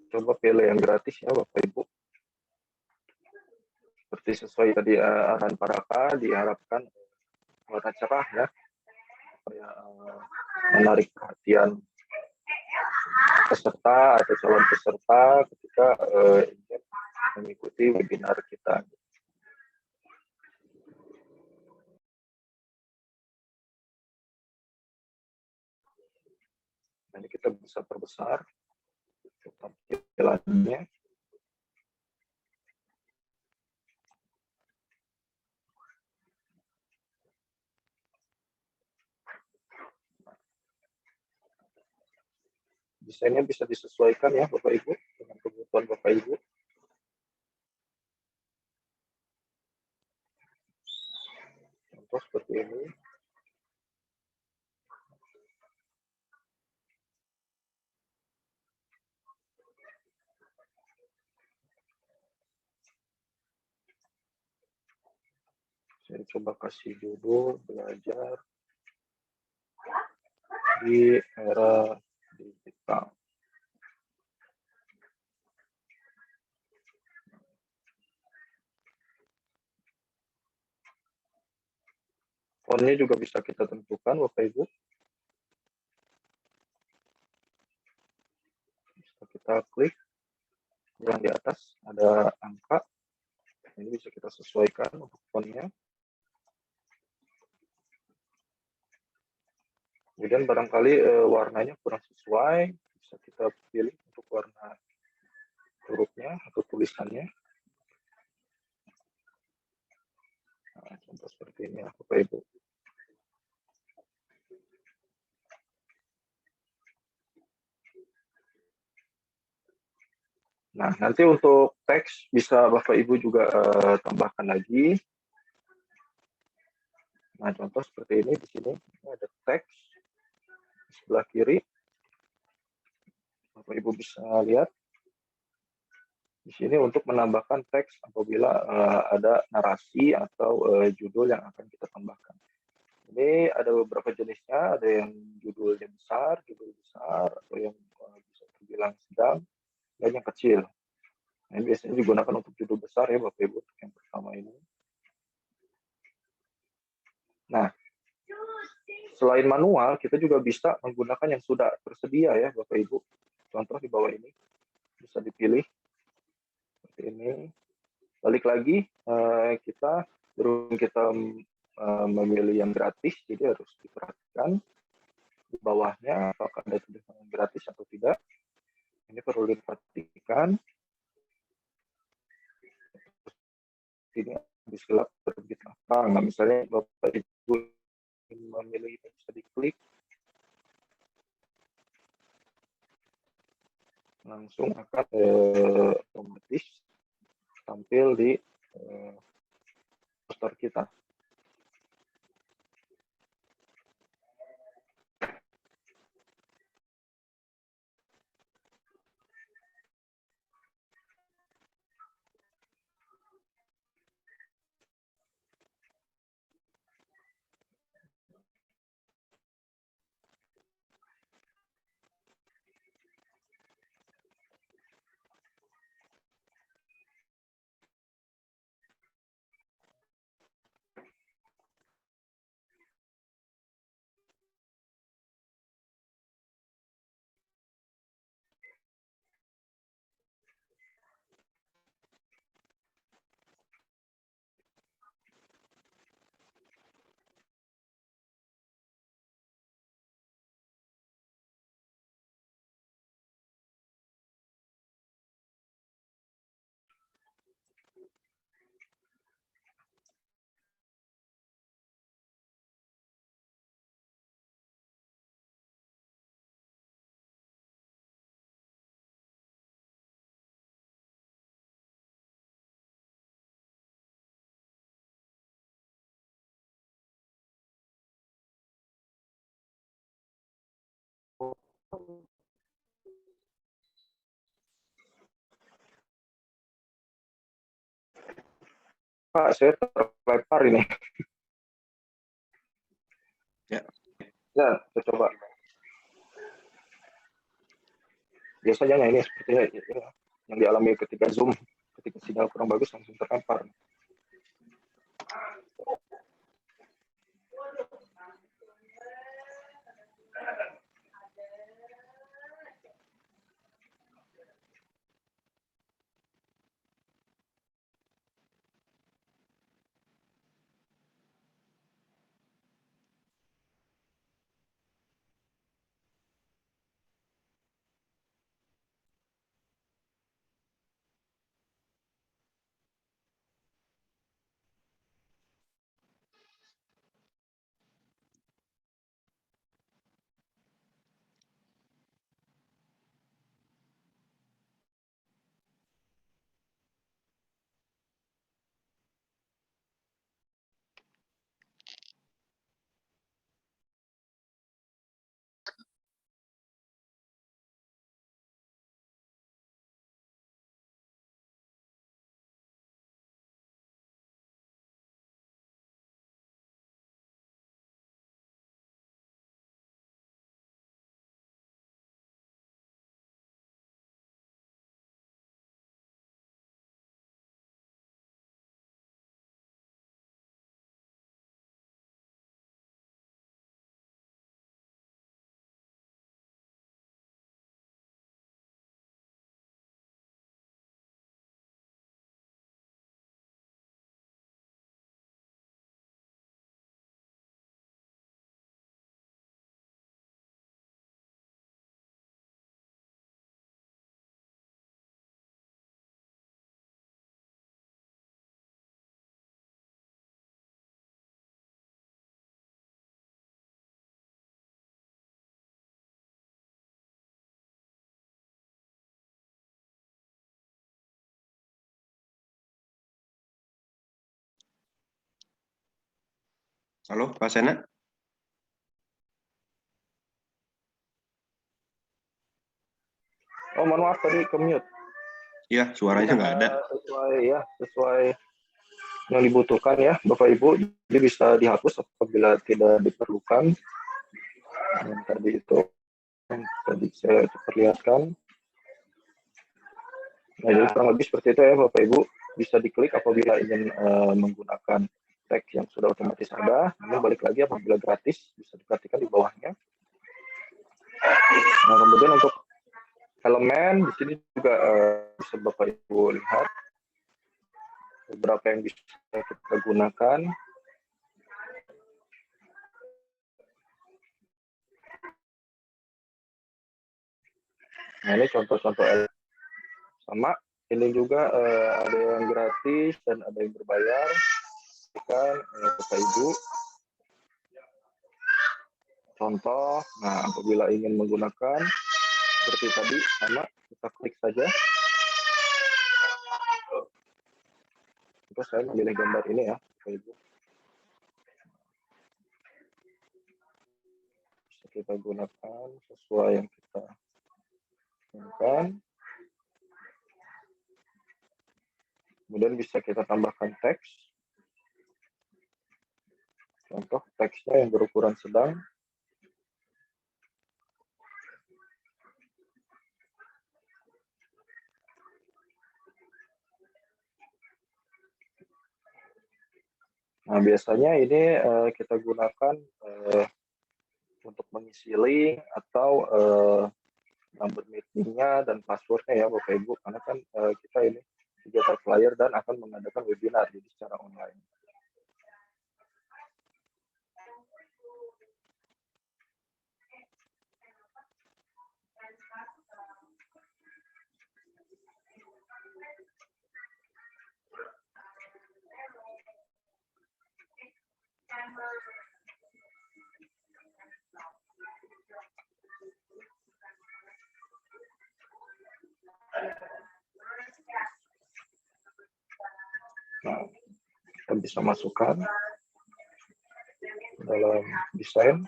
Coba pilih yang gratis ya Bapak Ibu. Seperti sesuai tadi arahan para Pak, diharapkan warna cerah ya, supaya menarik perhatian peserta atau calon peserta ketika ingin mengikuti webinar kita. Nah, ini kita bisa perbesar tampilannya. desainnya bisa disesuaikan ya Bapak Ibu dengan kebutuhan Bapak Ibu. Contoh seperti ini. Saya coba kasih judul belajar di era digital. Fontnya juga bisa kita tentukan Bapak Ibu. Bisa kita klik yang di atas ada angka. Ini bisa kita sesuaikan untuk fontnya. Kemudian barangkali warnanya kurang sesuai, bisa kita pilih untuk warna hurufnya atau tulisannya. Nah, contoh seperti ini ya Bapak Ibu. Nah, nanti untuk teks bisa Bapak Ibu juga tambahkan lagi. Nah, contoh seperti ini di sini ada teks di sebelah kiri. Bapak Ibu bisa lihat di sini untuk menambahkan teks apabila ada narasi atau judul yang akan kita tambahkan. Ini ada beberapa jenisnya, ada yang judul besar, atau yang bisa terbilang sedang, dan yang kecil. Nah, ini biasanya digunakan untuk judul besar ya Bapak Ibu, untuk yang pertama ini. Nah, selain manual, kita juga bisa menggunakan yang sudah tersedia ya Bapak Ibu. Contoh di bawah ini, bisa dipilih seperti ini. Balik lagi, kita memilih yang gratis, jadi harus diperhatikan di bawahnya apakah ada tulisan yang gratis atau tidak. Ini perlu diperhatikan. Ini habis gelap terbit apa? Nah, misalnya Bapak Ibu memilih ini bisa diklik, langsung akan otomatis tampil di poster kita. Pak, saya terlempar ini. Ya. Ya, saya coba. Biasanya ini sepertinya yang dialami ketika Zoom, ketika sinyal kurang bagus langsung terlempar. Halo, Pak Sena? Oh, mohon maaf tadi ke mute. Iya, suaranya nggak ada. Sesuai yang dibutuhkan ya, Bapak Ibu. Jadi bisa dihapus apabila tidak diperlukan. Yang tadi itu yang tadi saya perlihatkan. Nah, jadi kurang lebih seperti itu ya, Bapak Ibu. Bisa diklik apabila ingin menggunakan tag yang sudah otomatis ada. Namun balik lagi apabila gratis, bisa diperhatikan di bawahnya. Nah, kemudian untuk elemen di sini juga bisa Bapak Ibu lihat beberapa yang bisa kita gunakan. Nah, ini contoh-contoh elemen. Sama, ini juga ada yang gratis dan ada yang berbayar. Kan Bapak Ibu. Contoh, nah apabila ingin menggunakan seperti tadi, sama kita klik saja. Terus saya memilih gambar ini ya, Bapak Ibu. Bisa kita gunakan sesuai yang kita inginkan. Kemudian bisa kita tambahkan teks. Contoh teksnya yang berukuran sedang. Nah, biasanya ini kita gunakan untuk mengisi link atau number meetingnya dan passwordnya ya Bapak Ibu, karena kan kita ini digital flyer dan akan mengadakan webinar jadi secara online. Nah, kita bisa masukkan dalam desain.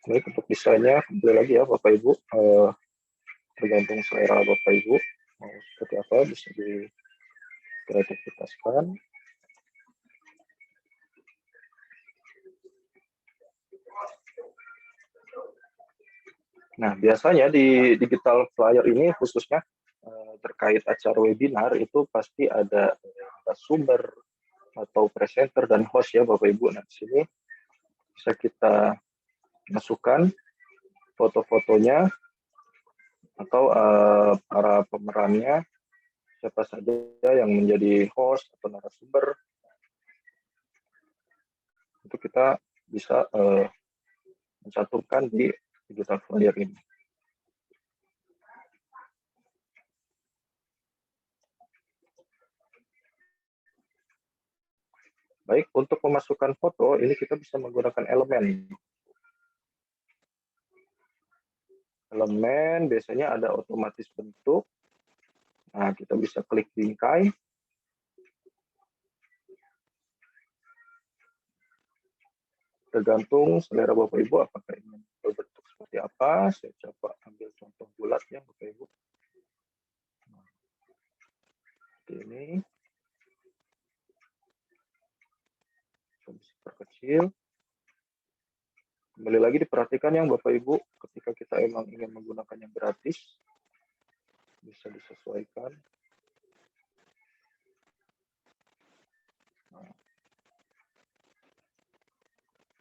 Baik, untuk desainnya kembali lagi ya Bapak Ibu, tergantung selera Bapak Ibu mau seperti apa, bisa dikreativitaskan. Nah, biasanya di digital flyer ini khususnya terkait acara webinar itu pasti ada sumber atau presenter dan host ya Bapak Ibu. Nah, di sini bisa kita masukkan foto-fotonya atau para pemerannya, siapa saja yang menjadi host atau narasumber. Itu kita bisa mencantumkan di digital flyer ini. Baik, untuk memasukkan foto, ini kita bisa menggunakan elemen. Elemen biasanya ada otomatis bentuk. Nah, kita bisa klik bingkai. Tergantung selera Bapak Ibu, apakah ingin berbentuk seperti apa. Saya coba ambil contoh bulat ya Bapak Ibu. Seperti ini. Saya bisa perkecil. Kembali lagi diperhatikan yang Bapak Ibu, ketika kita emang ingin menggunakan yang gratis, bisa disesuaikan. Nah,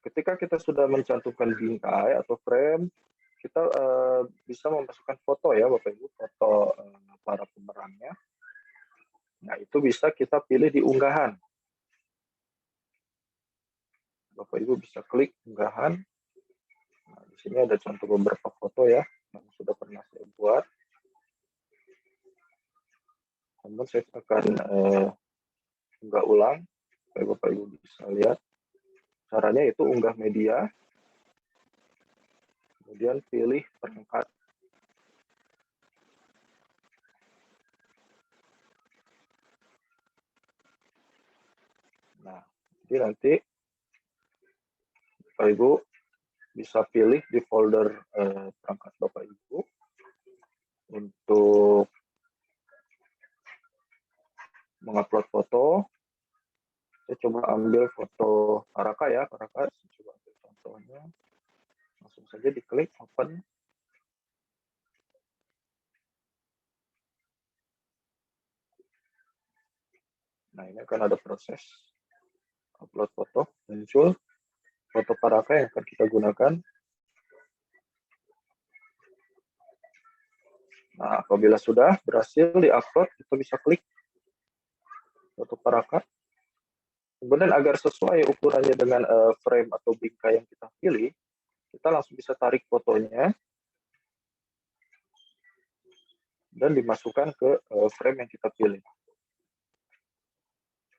ketika kita sudah mencantumkan bingkai atau frame, kita bisa memasukkan foto ya Bapak Ibu, foto para pemerannya. Nah, itu bisa kita pilih di unggahan. Bapak Ibu bisa klik unggahan. Nah, di sini ada contoh beberapa foto ya yang sudah pernah saya buat. Namun saya akan unggah ulang supaya Bapak Ibu bisa lihat Caranya itu unggah media, kemudian pilih perangkat. Nah, jadi nanti Bapak Ibu bisa pilih di folder perangkat Bapak Ibu untuk mengupload foto. Saya coba ambil foto Paraka ya, Paraka. Saya coba ambil contohnya. Langsung saja diklik open. Nah, ini akan ada proses upload foto, muncul foto Paraka yang akan kita gunakan. Nah, apabila sudah berhasil di-upload, kita bisa klik foto Paraka. Kemudian agar sesuai ukurannya dengan frame atau bingkai yang kita pilih, kita langsung bisa tarik fotonya dan dimasukkan ke frame yang kita pilih.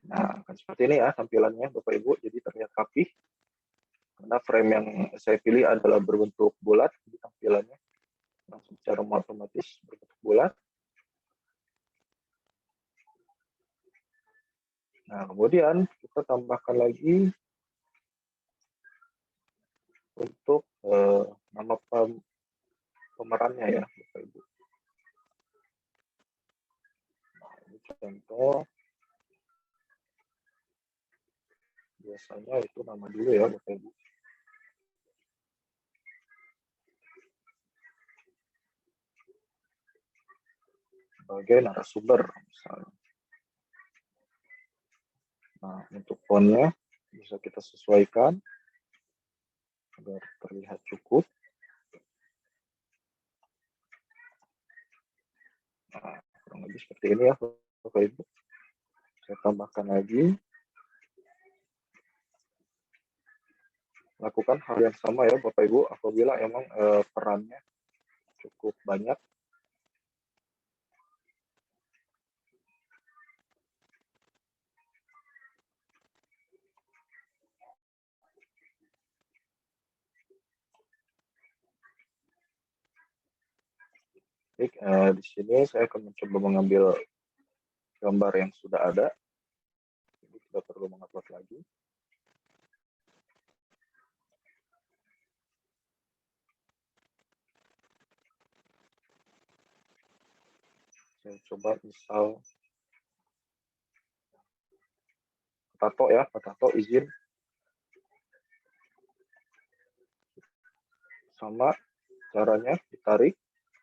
Nah, akan seperti ini ya tampilannya Bapak Ibu, jadi terlihat rapih. Karena frame yang saya pilih adalah berbentuk bulat, jadi tampilannya langsung secara otomatis berbentuk bulat. Nah, kemudian kita tambahkan lagi untuk nama pemerannya ya Bapak Ibu. Nah, ini contoh. Biasanya itu nama dulu ya Bapak Ibu. Sebagai narasumber misalnya. Nah, untuk fontnya bisa kita sesuaikan agar terlihat cukup. Nah, kurang lebih seperti ini ya Bapak Ibu. Saya tambahkan lagi. Lakukan hal yang sama ya Bapak Ibu apabila emang perannya cukup banyak. Baik, di sini saya akan mencoba mengambil gambar yang sudah ada. Jadi tidak perlu mengupload lagi. Saya coba misal tato ya, tato izin. Sama caranya ditarik,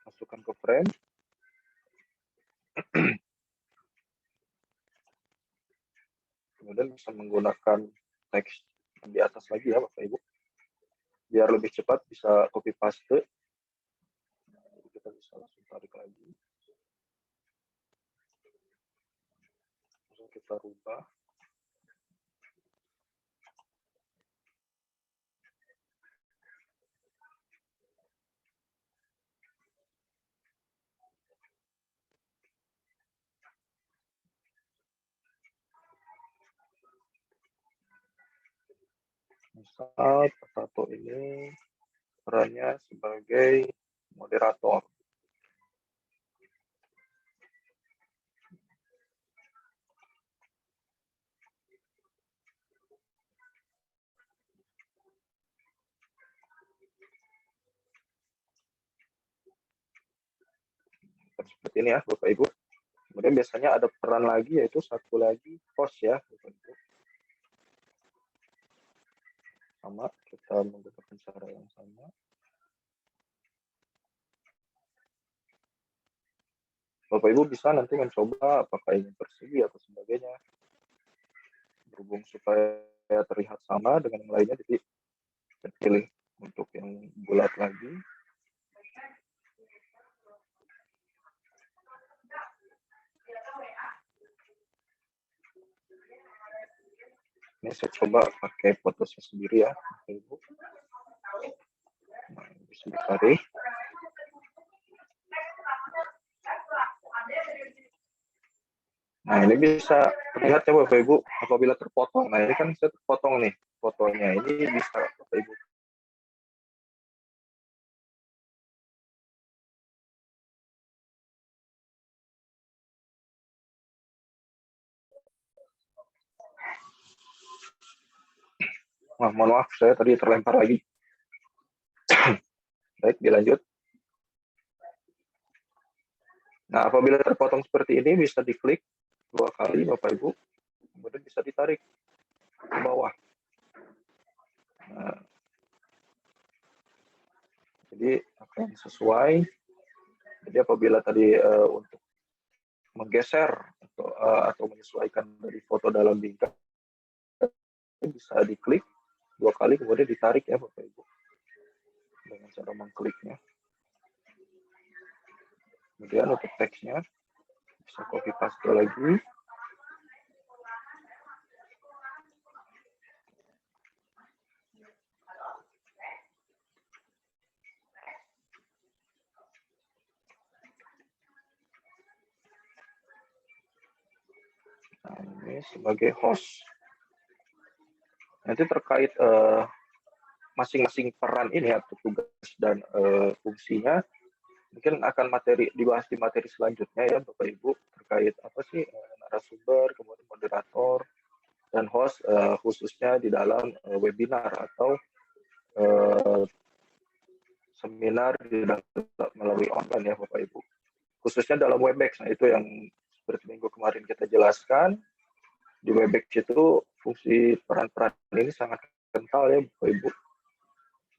masukkan ke frame. Kemudian bisa menggunakan teks di atas lagi ya Bapak Ibu. Biar lebih cepat bisa copy paste. Jadi kita bisa langsung tarik lagi. Langsung kita rubah. Misal tato ini perannya sebagai moderator. Seperti ini ya Bapak Ibu. Kemudian biasanya ada peran lagi yaitu satu lagi host ya Bapak Ibu. Sama kita menggunakan cara yang sama. Bapak Ibu bisa nanti mencoba apakah ingin persegi atau sebagainya. Berhubung supaya terlihat sama dengan yang lainnya, jadi saya pilih untuk yang bulat lagi. Ini saya coba pakai foto saya sendiri ya, Ibu. Nah, bisa ditarik. Nah, ini bisa terlihat ya Bapak Ibu apabila terpotong. Nah ini kan saya terpotong nih fotonya. Ini bisa Bapak Ibu. Wah, mohon maaf saya tadi terlempar lagi. Baik, dilanjut. Nah, apabila terpotong seperti ini bisa diklik 2 kali Bapak Ibu, kemudian bisa ditarik ke bawah. Nah, jadi akan sesuai. Jadi apabila tadi untuk menggeser atau menyesuaikan dari foto dalam bingkai bisa diklik 2 kali kemudian ditarik ya Bapak Ibu dengan cara mengkliknya. Kemudian untuk teksnya bisa copy paste lagi. Nah, ini sebagai host. Nanti terkait masing-masing peran ini atau tugas dan fungsinya mungkin akan dibahas di materi selanjutnya ya Bapak Ibu terkait apa sih narasumber, kemudian moderator dan host khususnya di dalam webinar atau seminar melalui online ya Bapak Ibu. Khususnya dalam Webex. Nah itu yang seperti minggu kemarin kita jelaskan di Webex itu fungsi peran-peran ini sangat kental ya Bapak Ibu.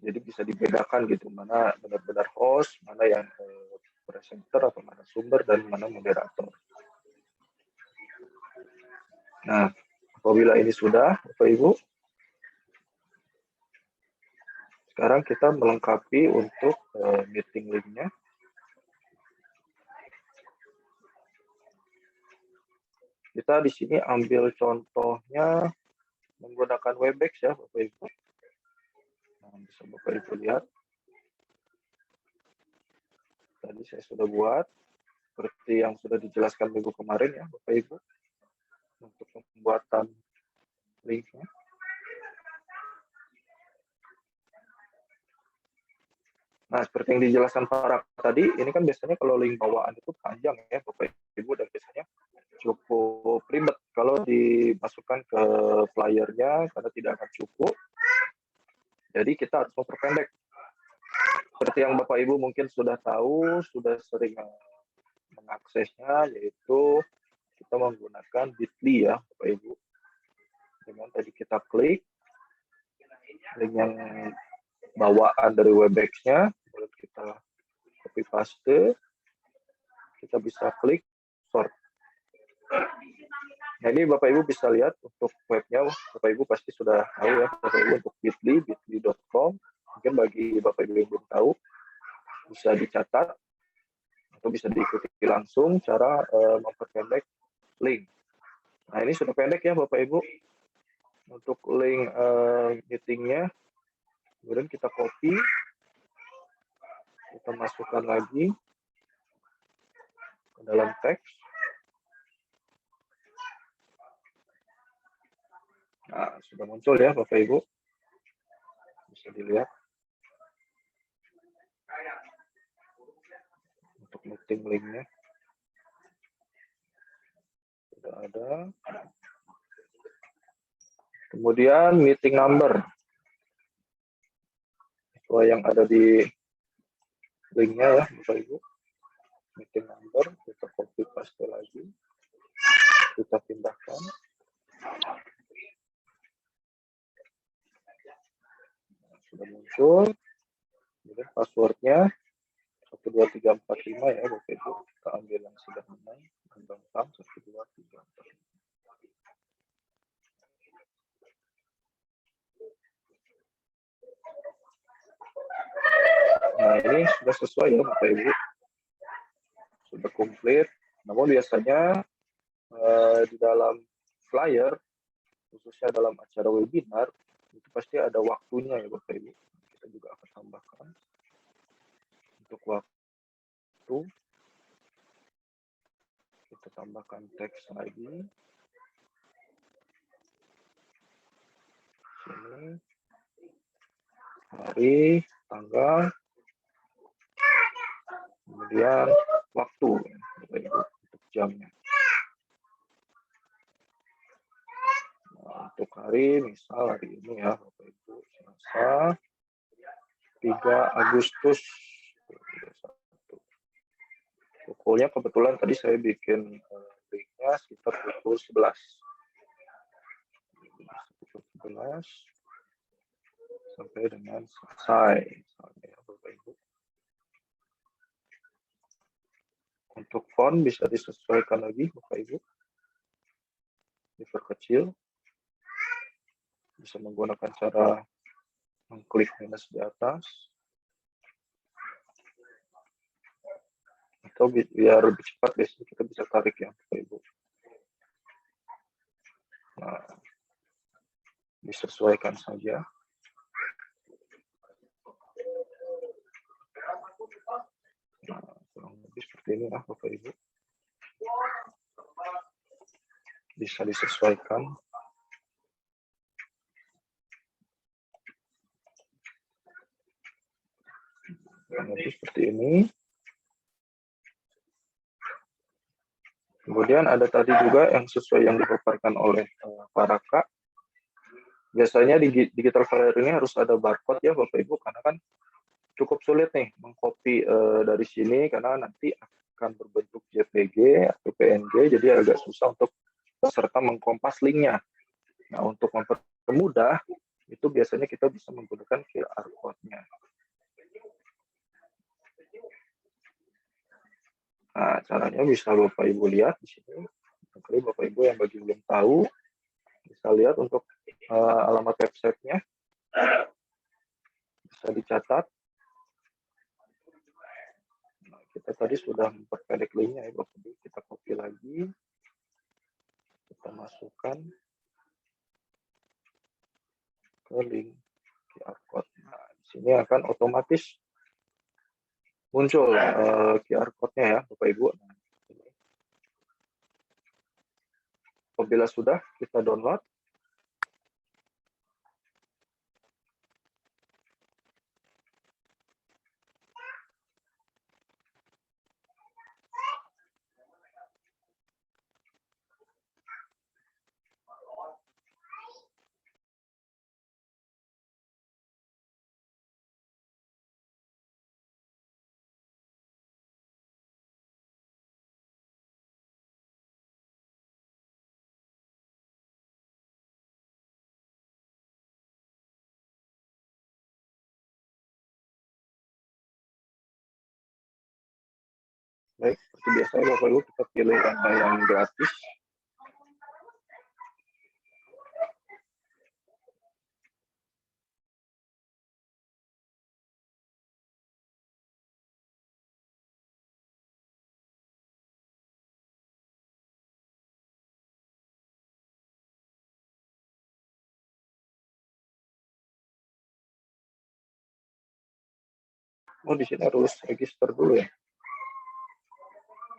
Jadi bisa dibedakan gitu mana benar-benar host, mana yang presenter atau mana sumber dan mana moderator. Nah, apabila ini sudah Bapak Ibu, sekarang kita melengkapi untuk meeting link-nya. Kita di sini ambil contohnya menggunakan Webex ya Bapak Ibu. Nah, bisa Bapak Ibu lihat. Tadi saya sudah buat seperti yang sudah dijelaskan minggu kemarin ya Bapak Ibu untuk pembuatan linknya. Nah, seperti yang dijelaskan Pak tadi, ini kan biasanya kalau link bawaan itu panjang ya Bapak Ibu dan biasanya cukup ribet kalau dimasukkan ke flyernya karena tidak akan cukup. Jadi kita harus memperpendek. Seperti yang Bapak Ibu mungkin sudah tahu, sudah sering mengaksesnya, yaitu kita menggunakan Bitly ya Bapak Ibu. Dengan tadi kita klik link yang bawaan dari Webex-nya, kemudian kita copy paste, kita bisa klik sort. Nah ini Bapak Ibu bisa lihat untuk webnya, Bapak Ibu pasti sudah tahu ya Bapak Ibu untuk bitly.com. Mungkin bagi Bapak Ibu yang belum tahu bisa dicatat atau bisa diikuti langsung cara memperpendek link. Nah ini sudah pendek ya Bapak Ibu untuk link meetingnya. Kemudian kita copy, kita masukkan lagi ke dalam teks. Nah, sudah muncul ya Bapak Ibu. Bisa dilihat. Untuk meeting linknya. Sudah ada. Kemudian meeting number. Sesuai yang ada di linknya ya Bapak Ibu. Meeting number, kita copy paste lagi. Kita pindahkan. Sudah muncul. Kemudian passwordnya 12345 ya Bapak Ibu. Kita ambil yang sederhana. Gampang 12345. Nah ini sudah sesuai ya Bapak Ibu. Sudah komplit. Namun biasanya di dalam flyer, khususnya dalam acara webinar, itu pasti ada waktunya ya Bapak Ibu. Kita juga akan tambahkan untuk waktu. Kita tambahkan teks lagi. Sini. Hari, tanggal, kemudian waktu, Bapak Ibu, untuk jamnya. Nah, untuk hari, misal hari ini ya, Bapak Ibu, Selasa, 3 Agustus 2021. Pokoknya kebetulan tadi saya bikin linknya sekitar pukul 11. Pukul 11 sampai dengan selesai. Misalnya, ya, Bapak Ibu. Untuk font bisa disesuaikan lagi, Bapak Ibu. Diperkecil. Bisa menggunakan cara mengklik minus di atas. Atau biar lebih cepat, biasanya kita bisa tarik ya, Bapak Ibu. Nah, disesuaikan saja. Nah, kurang lebih seperti ini lah, Bapak Ibu. Bisa disesuaikan. Kurang lebih seperti ini. Kemudian ada tadi juga yang sesuai yang dipaparkan oleh Pak Raka. Biasanya di digital flyer ini harus ada barcode ya Bapak Ibu, karena kan cukup sulit nih mengcopy dari sini karena nanti akan berbentuk JPG atau PNG, jadi agak susah untuk peserta mengkompas linknya. Nah, untuk mempermudah itu biasanya kita bisa menggunakan QR code-nya. Nah, caranya bisa Bapak Ibu lihat di sini. Mungkin Bapak Ibu yang bagi belum tahu, bisa lihat untuk alamat websitenya. Bisa dicatat. Nah, kita tadi sudah memperpendek linknya ya Bapak Ibu. Kita copy lagi. Kita masukkan ke link QR code. Nah, di sini akan otomatis muncul QR code-nya ya Bapak Ibu. Nah, apabila sudah, kita download. Baik, seperti biasa ya Bapak Ibu, kita pilih yang gratis. Oh, di sini harus register dulu ya.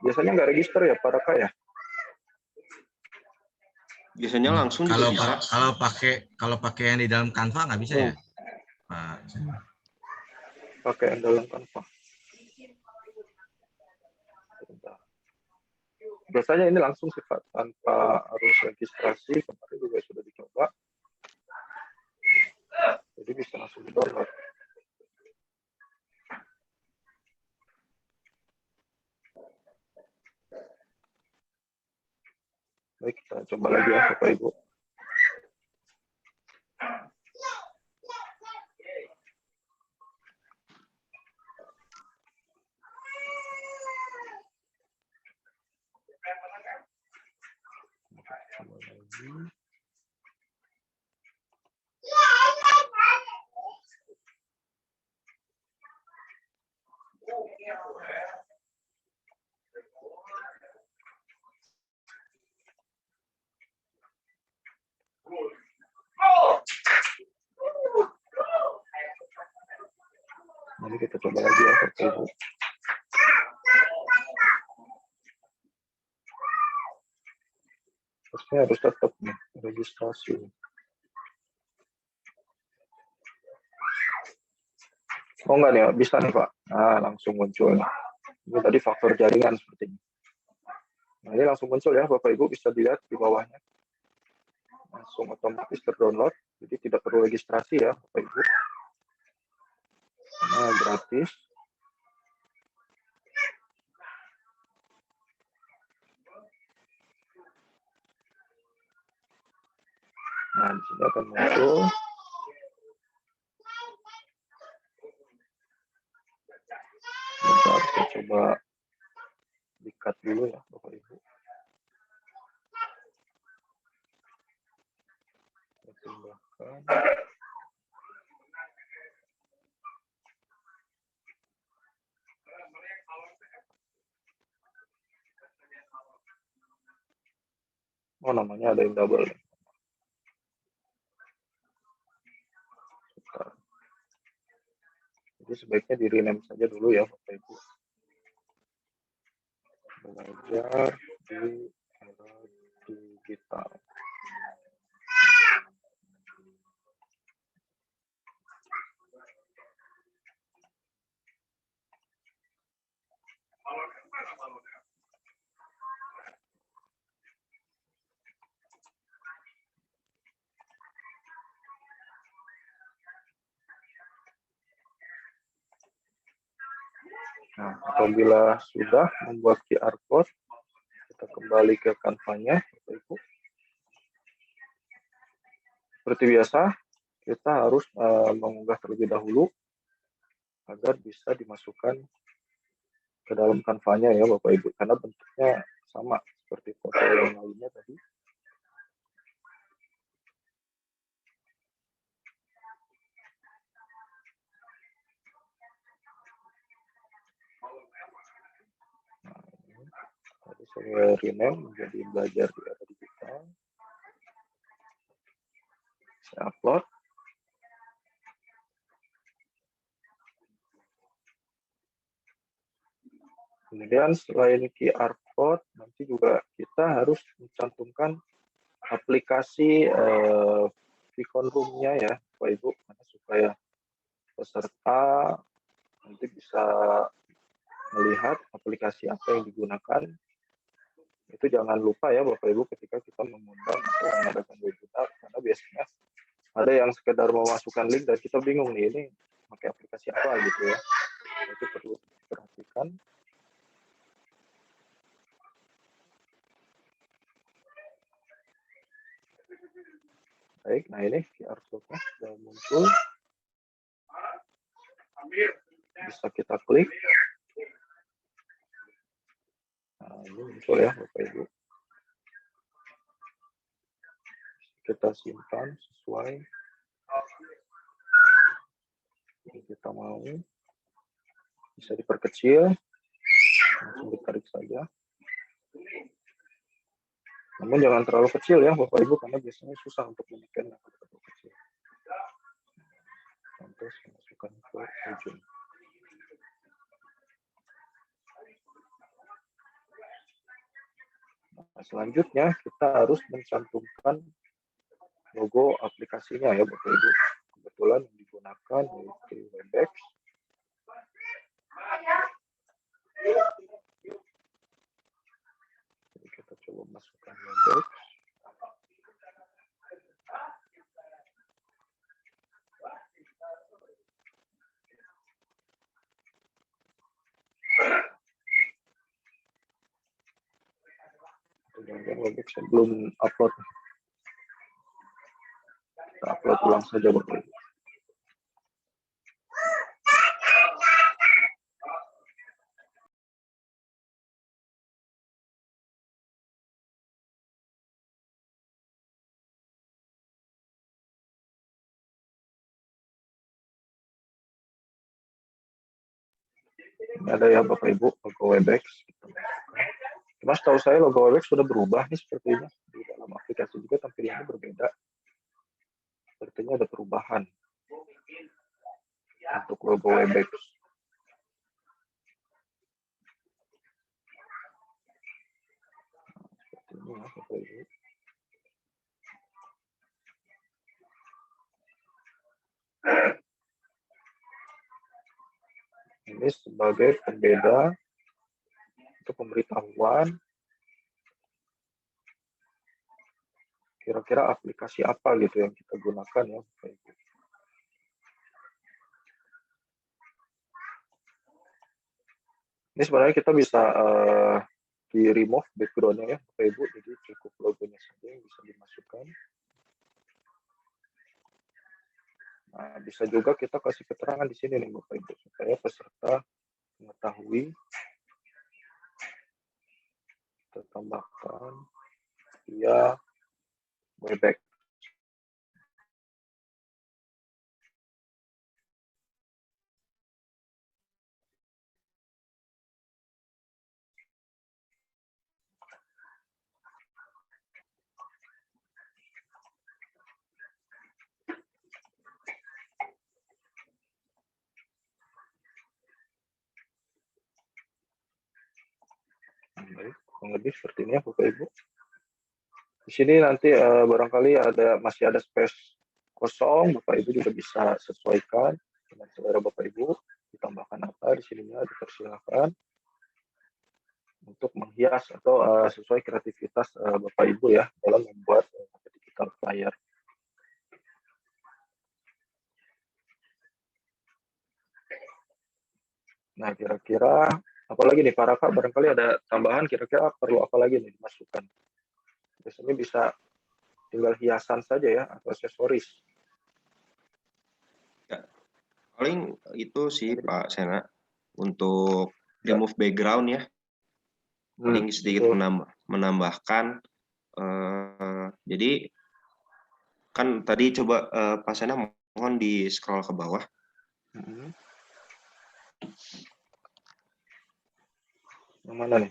Biasanya nggak register ya, Pak Raka ya? Biasanya langsung juga bisa. Kalau pakai yang di dalam Canva nggak bisa ya, Pak? Pakai yang dalam Canva. Biasanya ini langsung sifat tanpa harus registrasi. Kemarin juga sudah dicoba. Jadi bisa langsung di-download. Baik, kita coba lagi ya Bapak Ibu. Coba lagi. Mari kita coba lagi ya Bapak Ibu. Harusnya harus tetap nih registrasi. Oh enggak nih, bisa nih Pak. Nah, langsung muncul. Ini tadi faktor jaringan seperti ini. Nah, ini langsung muncul ya Bapak Ibu, bisa dilihat di bawahnya. Langsung otomatis terdownload, jadi tidak perlu registrasi ya Bapak Ibu. Nah, gratis. Nah, di sini akan muncul. Bentar, saya coba di-cut dulu ya Bapak Ibu. Saya tambahkan. Oh, namanya ada yang double. Bentar. Jadi sebaiknya di rename saja dulu ya Bapak Ibu. Belajar di era digital. Nah, apabila sudah membuat QR code, kita kembali ke Canva-nya, Bapak Ibu. Seperti biasa, kita harus mengunggah terlebih dahulu agar bisa dimasukkan ke dalam Canva-nya ya Bapak Ibu, karena bentuknya sama seperti foto yang lainnya tadi. Nah, ini tadi saya rename menjadi belajar di era digital. Saya upload. Kemudian selain QR code, nanti juga kita harus mencantumkan aplikasi Vicon Room-nya ya, Bapak Ibu, supaya peserta nanti bisa melihat aplikasi apa yang digunakan. Itu jangan lupa ya Bapak Ibu ketika kita mengundang atau mengadakan webinar, karena biasanya ada yang sekedar memasukkan link dan kita bingung nih, ini pakai aplikasi apa gitu ya. Itu perlu diperhatikan. Baik, nah ini QR code-nya sudah muncul. Bisa kita klik. Nah, ini muncul ya Bapak Ibu. Kita simpan sesuai yang kita mau. Bisa diperkecil. Langsung ditarik saja. Namun jangan terlalu kecil ya Bapak Ibu, karena biasanya susah untuk menekan yang terlalu kecil. Terus masukkan ke ujung. Nah, selanjutnya kita harus mencantumkan logo aplikasinya ya Bapak Ibu. Kebetulan yang digunakan yaitu Webex. Jadi kita coba masukkan Webex. Jangan Webex belum upload. Kita upload ulang saja Bapak Ibu. Ini ada ya Bapak Ibu logo Webex. Cuma setahu saya logo Webex sudah berubah nih sepertinya. Di dalam aplikasi juga tampilannya berbeda. Sepertinya ada perubahan untuk logo Webex. Seperti ini ya Bapak Ibu. Ini sebagai pembeda untuk pemberitahuan kira-kira aplikasi apa gitu yang kita gunakan ya Bapak Ibu. Ini sebenarnya kita bisa di remove background-nya ya Bapak Ibu, jadi cukup logonya saja yang bisa dimasukkan. Nah, bisa juga kita kasih keterangan di sini nih Bapak Ibu supaya peserta mengetahui. Kita tambahkan via Webex. Baik, kurang lebih seperti ini ya Bapak Ibu. Di sini nanti barangkali masih ada space kosong, Bapak Ibu juga bisa sesuaikan dengan selera Bapak Ibu, ditambahkan apa di sininya dipersilakan untuk menghias atau sesuai kreativitas Bapak Ibu ya dalam membuat digital flyer. Nah, kira-kira apalagi nih Pak Raka, barangkali ada tambahan, kira-kira perlu apa lagi nih dimasukkan? Biasanya bisa tinggal hiasan saja ya, atau aksesoris. Ya, paling itu sih Pak Sena, untuk remove background ya, paling sedikit menambahkan. Jadi kan tadi coba Pak Sena mohon di scroll ke bawah. Yang mana nih?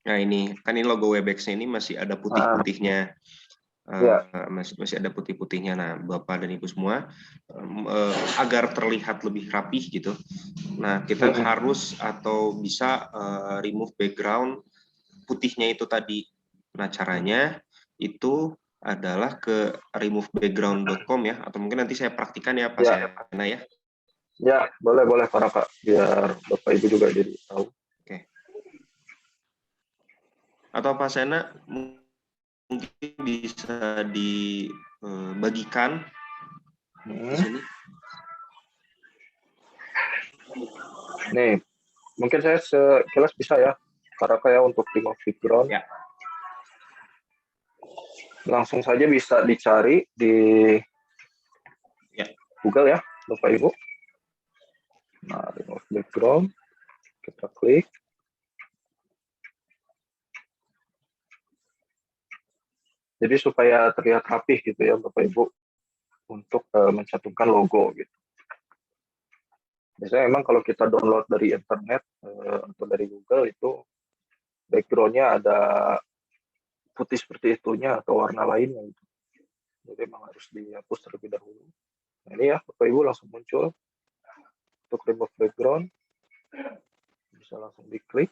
Nah ini kan ini logo Webex-nya ini masih ada putih-putihnya. Masih ada putih-putihnya. Nah, Bapak dan Ibu semua, agar terlihat lebih rapih gitu. Nah, kita harus atau bisa remove background putihnya itu tadi. Nah, caranya itu adalah ke removebackground.com ya, atau mungkin nanti saya praktikan ya Pak Sena ya. Ya, boleh Pak Raka, biar Bapak Ibu juga jadi tahu. Oke. Atau Pak Sena mungkin bisa dibagikan di sini. Nih, mungkin saya sekilas bisa ya, Pak Raka ya, untuk remove background. Ya. Langsung saja bisa dicari di Google ya, Bapak Ibu. Nah, remove background, kita klik. Jadi supaya terlihat rapih gitu ya Bapak Ibu, untuk mencantumkan logo gitu. Biasanya memang kalau kita download dari internet atau dari Google itu background-nya ada putih seperti itunya atau warna lainnya gitu. Jadi memang harus dihapus terlebih dahulu. Nah, ini ya Bapak Ibu langsung muncul untuk remove background, bisa langsung diklik.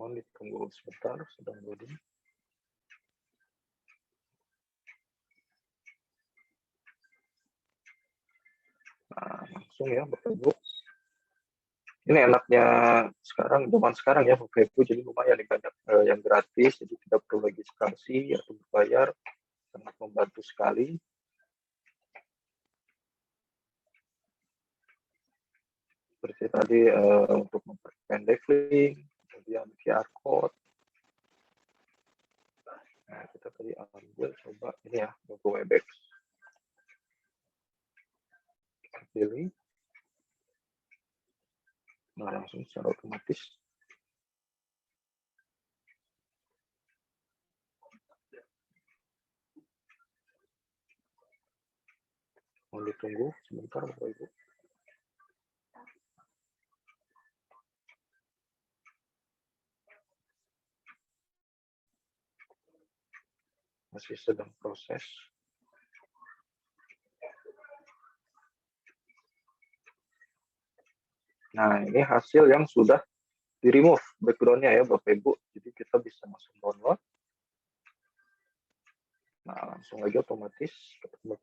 Mohon ditunggu sebentar, sedang loading. Nah, langsung ya Bapak Ibu. Ini enaknya zaman sekarang ya Bapak Ibu, jadi lumayan nih banyak yang gratis, jadi tidak perlu registrasi atau berbayar, sangat membantu sekali. Seperti tadi untuk memperpendek link, kemudian QR code. Nah, kita tadi ambil coba ini ya logo Webex. Kita pilih. Nah, langsung secara otomatis. Mohon ditunggu sebentar Bapak Ibu. Masih sedang proses. Nah, ini hasil yang sudah di-remove background-nya ya Bapak Ibu. Jadi kita bisa langsung download. Nah, langsung aja otomatis ketemu.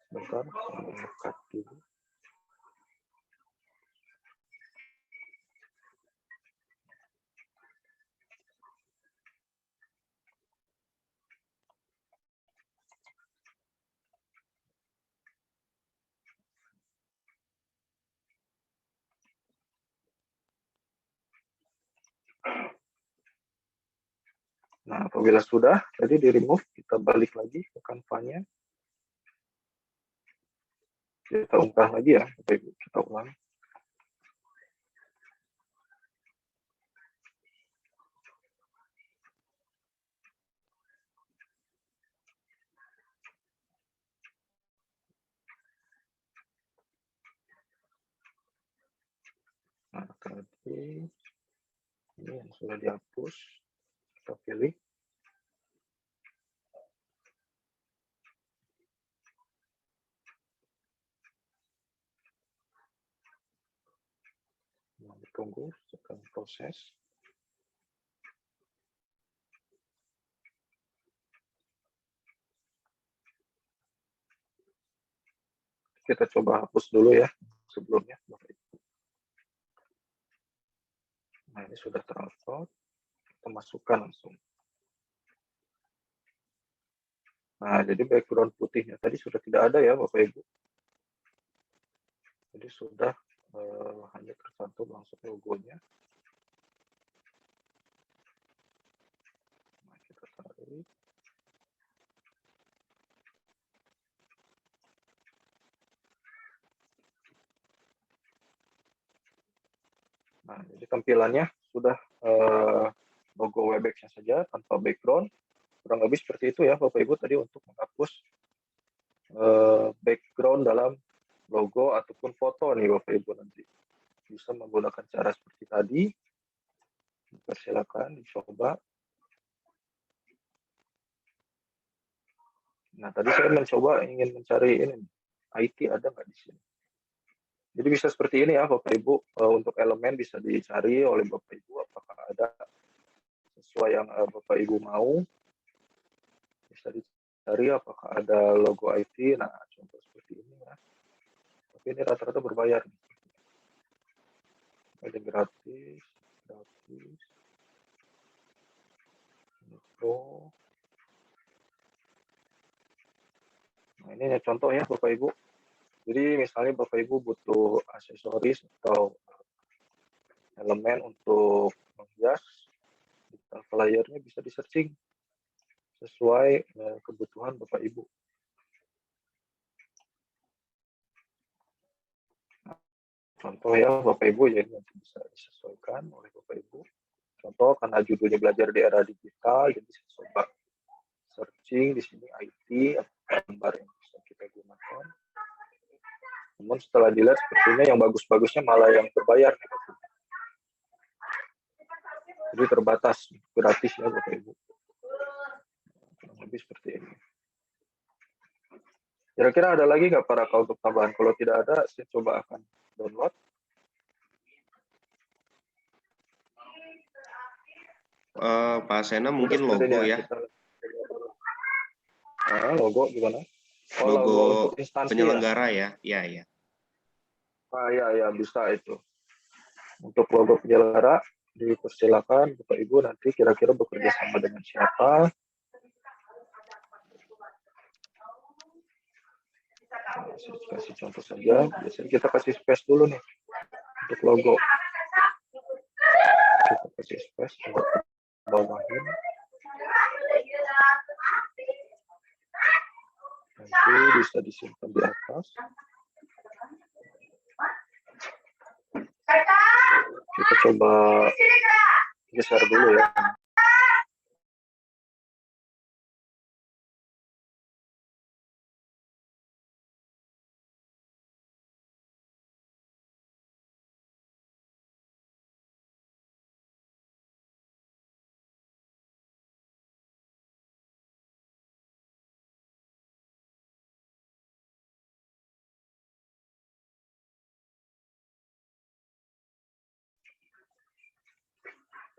Bentar, buka dulu. Nah, apabila sudah, jadi di-remove, kita balik lagi ke Canva-nya. Kita unggah lagi ya, Bapak Ibu, kita ulang. Nah, tadi ini yang sudah dihapus, kita pilih. Nah, ditunggu sedang proses. Kita coba hapus dulu ya sebelumnya. Nah, ini sudah terupload. Kita masukkan langsung. Nah, jadi background putihnya tadi sudah tidak ada ya Bapak Ibu. Jadi sudah hanya tercantum langsung logonya. Nah, kita tarik. Nah, jadi tampilannya sudah logo Webex-nya saja tanpa background. Kurang lebih seperti itu ya Bapak Ibu tadi untuk menghapus background dalam logo ataupun foto nih Bapak Ibu nanti. Bisa menggunakan cara seperti tadi. Persilakan dicoba. Nah, tadi saya mencoba ingin mencari ini IT ada nggak di sini. Jadi bisa seperti ini ya Bapak Ibu, untuk elemen bisa dicari oleh Bapak Ibu apakah ada sesuai yang Bapak Ibu mau. Bisa dicari apakah ada logo IT. Nah, contoh seperti ini ya. Tapi ini rata-rata berbayar. Ada gratis. Pro. Nah, ini ya contoh ya Bapak Ibu. Jadi misalnya Bapak Ibu butuh aksesoris atau elemen untuk menghias, digital flyer-nya bisa di-searching sesuai kebutuhan Bapak Ibu. Nah, contoh ya Bapak Ibu, jadi nanti bisa disesuaikan oleh Bapak Ibu. Contoh karena judulnya belajar di era digital, jadi saya coba searching di sini IT gambar yang bisa kita gunakan. Namun setelah dilihat sepertinya yang bagus-bagusnya malah yang berbayar. Jadi terbatas, gratis ya Bapak Ibu. Kurang lebih seperti ini. Kira-kira ada lagi nggak para kau untuk tambahan? Kalau tidak ada, saya coba akan download. Pak Sena mungkin logo ya. Logo gimana? Oh, logo untuk instansi penyelenggara ya. Ya, ya. Ya, bisa itu. Untuk logo penyelenggara, dipersilakan Bapak Ibu nanti kira-kira bekerja sama dengan siapa. Saya kasih contoh saja. Biasanya kita kasih space dulu nih untuk logo. Kita kasih space untuk bawahin. Nanti bisa disimpan di atas. Kita coba geser dulu ya.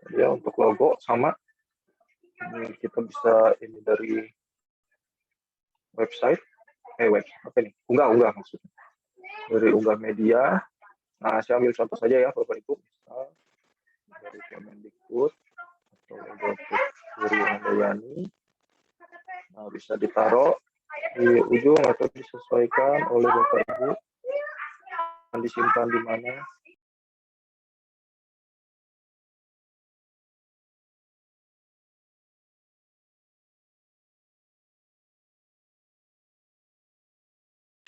Ya, untuk logo sama ini kita bisa ini dari website, apa ini? Unggah maksudnya. Dari unggah media. Nah, saya ambil contoh saja ya Bapak Ibu, misal dari Kemendikbud atau logo Putri Handayani. Nah, bisa ditaruh di ujung atau disesuaikan oleh Bapak Ibu. Dan disimpan di mana?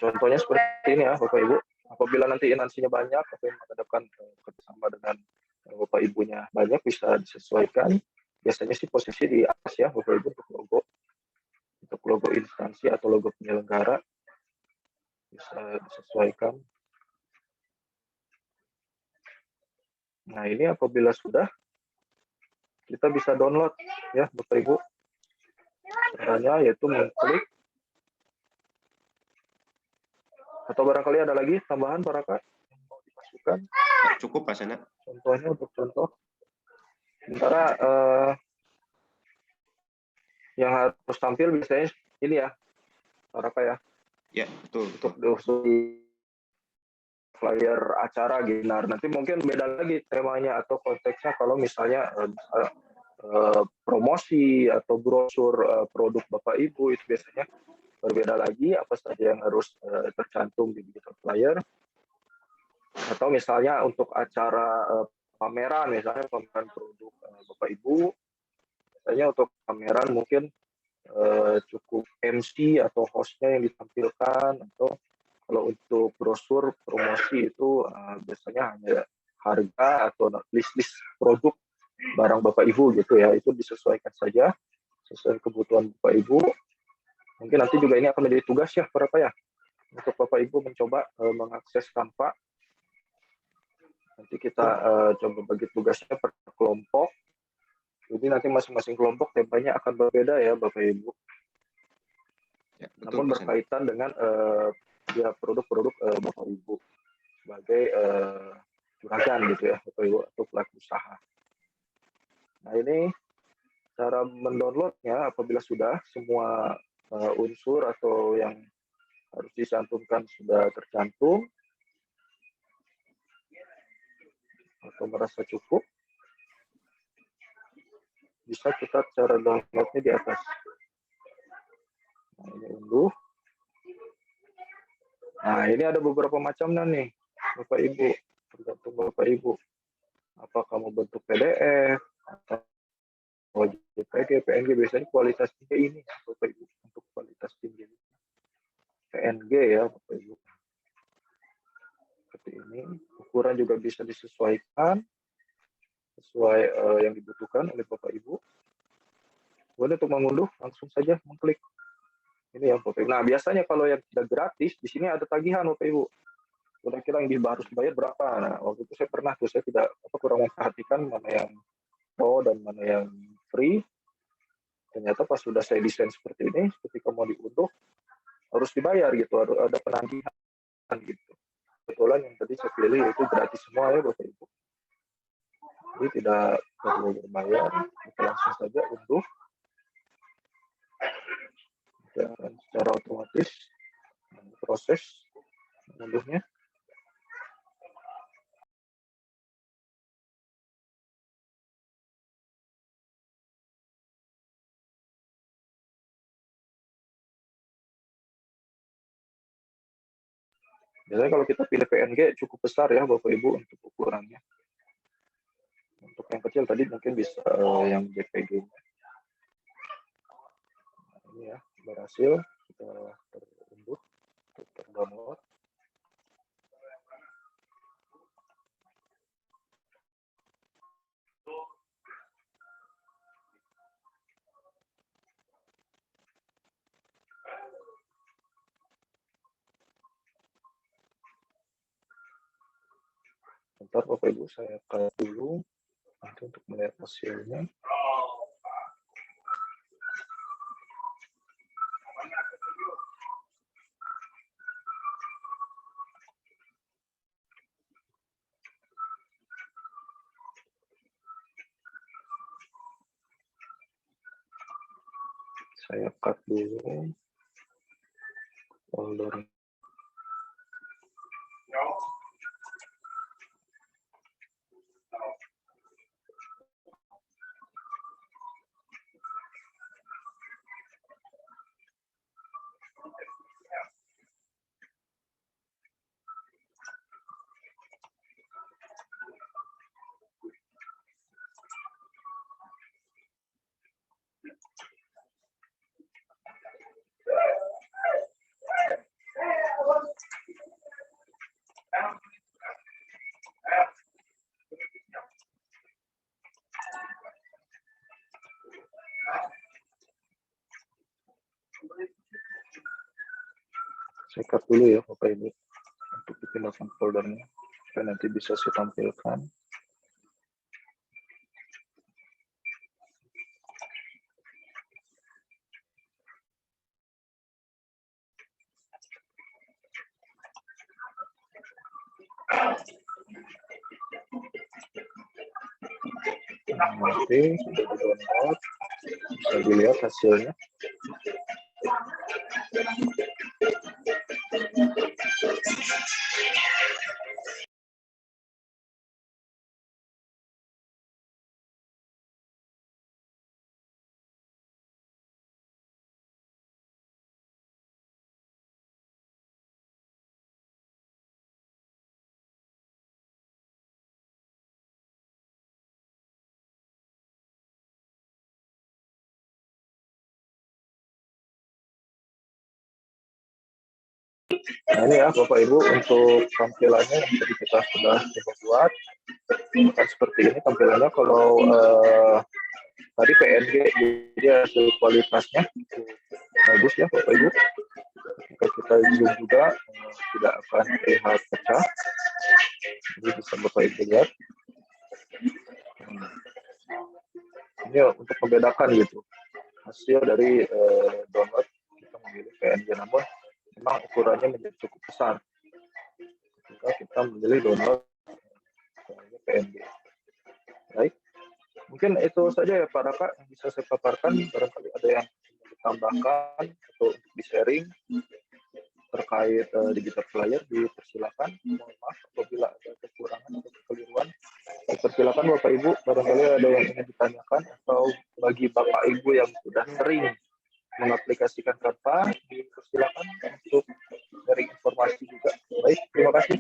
Contohnya seperti ini ya Bapak Ibu. Apabila nanti instansinya banyak, atau yang menghadapkan kerjasama dengan Bapak Ibunya banyak, bisa disesuaikan. Biasanya sih posisi di atas ya Bapak Ibu untuk logo. Untuk logo instansi atau logo penyelenggara bisa disesuaikan. Nah, ini apabila sudah, kita bisa download ya Bapak Ibu. Caranya yaitu mengklik, atau barangkali ada lagi tambahan para Kak yang mau dimasukkan. Cukup Pak Sena. Contohnya untuk contoh. Sementara yang harus tampil biasanya ini ya, para Kak ya. Ya, betul. Untuk di flyer acara Ginar. Nanti mungkin beda lagi temanya atau konteksnya kalau misalnya promosi atau brosur produk Bapak Ibu itu biasanya berbeda lagi apa saja yang harus tercantum di digital flyer. Atau misalnya untuk acara pameran, misalnya pameran produk Bapak Ibu, misalnya untuk pameran mungkin cukup MC atau hostnya yang ditampilkan, atau kalau untuk brosur promosi itu biasanya hanya harga atau list-list produk barang Bapak Ibu gitu ya, itu disesuaikan saja sesuai kebutuhan Bapak Ibu. Mungkin nanti juga ini akan menjadi tugas ya para Pak ya, untuk Bapak Ibu mencoba mengakses Canva. Nanti kita coba bagi tugasnya per kelompok. Jadi nanti masing-masing kelompok temanya akan berbeda ya Bapak Ibu. Ya, namun berkaitan dengan ya produk-produk Bapak Ibu sebagai juragan gitu ya Bapak Ibu atau pelaku usaha. Nah, ini cara mendownloadnya apabila sudah semua unsur atau yang harus dicantumkan sudah tercantum atau merasa cukup, bisa kita cara downloadnya di atas. Nah, ini unduh. Nah, ini ada beberapa macamnya nih Bapak Ibu, tergantung Bapak Ibu. Apakah mau bentuk PDF atau JPG, PNG, biasanya kualitas tinggi ini Bapak Ibu, untuk kualitas tinggi PNG ya Bapak Ibu. Seperti ini, ukuran juga bisa disesuaikan sesuai yang dibutuhkan oleh Bapak Ibu. Kemudian untuk mengunduh langsung saja mengklik. Ini ya Bapak Ibu. Nah, biasanya kalau yang tidak gratis di sini ada tagihan Bapak Ibu. Kira-kira yang harus dibayar berapa? Nah, waktu itu saya pernah tuh, saya tidak kurang memperhatikan mana yang pro dan mana yang free. Ternyata pas sudah saya desain seperti ini, ketika mau diunduh harus dibayar gitu, harus ada penagihan gitu. Kebetulan yang tadi saya pilih itu gratis semua ya Bapak Ibu. Jadi tidak perlu berbayar, kita langsung saja unduh. Dan secara otomatis proses mengunduhnya. Biasanya kalau kita pilih PNG cukup besar ya Bapak Ibu untuk ukurannya. Untuk yang kecil tadi mungkin bisa yang JPG. Nah, ini ya berhasil kita terunduh, terdownload. Bentar Bapak Ibu, saya try dulu nanti untuk melihat hasilnya. Saya cut dulu folder. Saya cut dulu ya Bapak Ibu untuk dipindahkan foldernya supaya nanti bisa saya tampilkan. Nanti sudah di-download, bisa dilihat hasilnya. Nah ini ya Bapak Ibu untuk tampilannya yang tadi kita sudah coba buat. Bukan seperti ini tampilannya kalau tadi PNG, jadi hasil kualitasnya bagus ya Bapak Ibu. Jika kita zoom juga tidak akan terlihat pecah. Jadi bisa Bapak Ibu lihat. Ini untuk membedakan gitu hasil dari download kita memilih PNG, namun memang ukurannya menjadi cukup besar jika kita memilih download PNG. Baik, mungkin itu saja ya Pak Raka yang bisa saya paparkan. Barangkali ada yang ditambahkan atau di-sharing terkait digital flyer, dipersilakan. Mohon maaf apabila ada kekurangan atau kekeliruan. Persilakan Bapak Ibu, barangkali ada yang ingin ditanyakan, atau bagi Bapak Ibu yang sudah sering mengaplikasikan Canva, dipersilakan untuk dari informasi juga. Baik, terima kasih.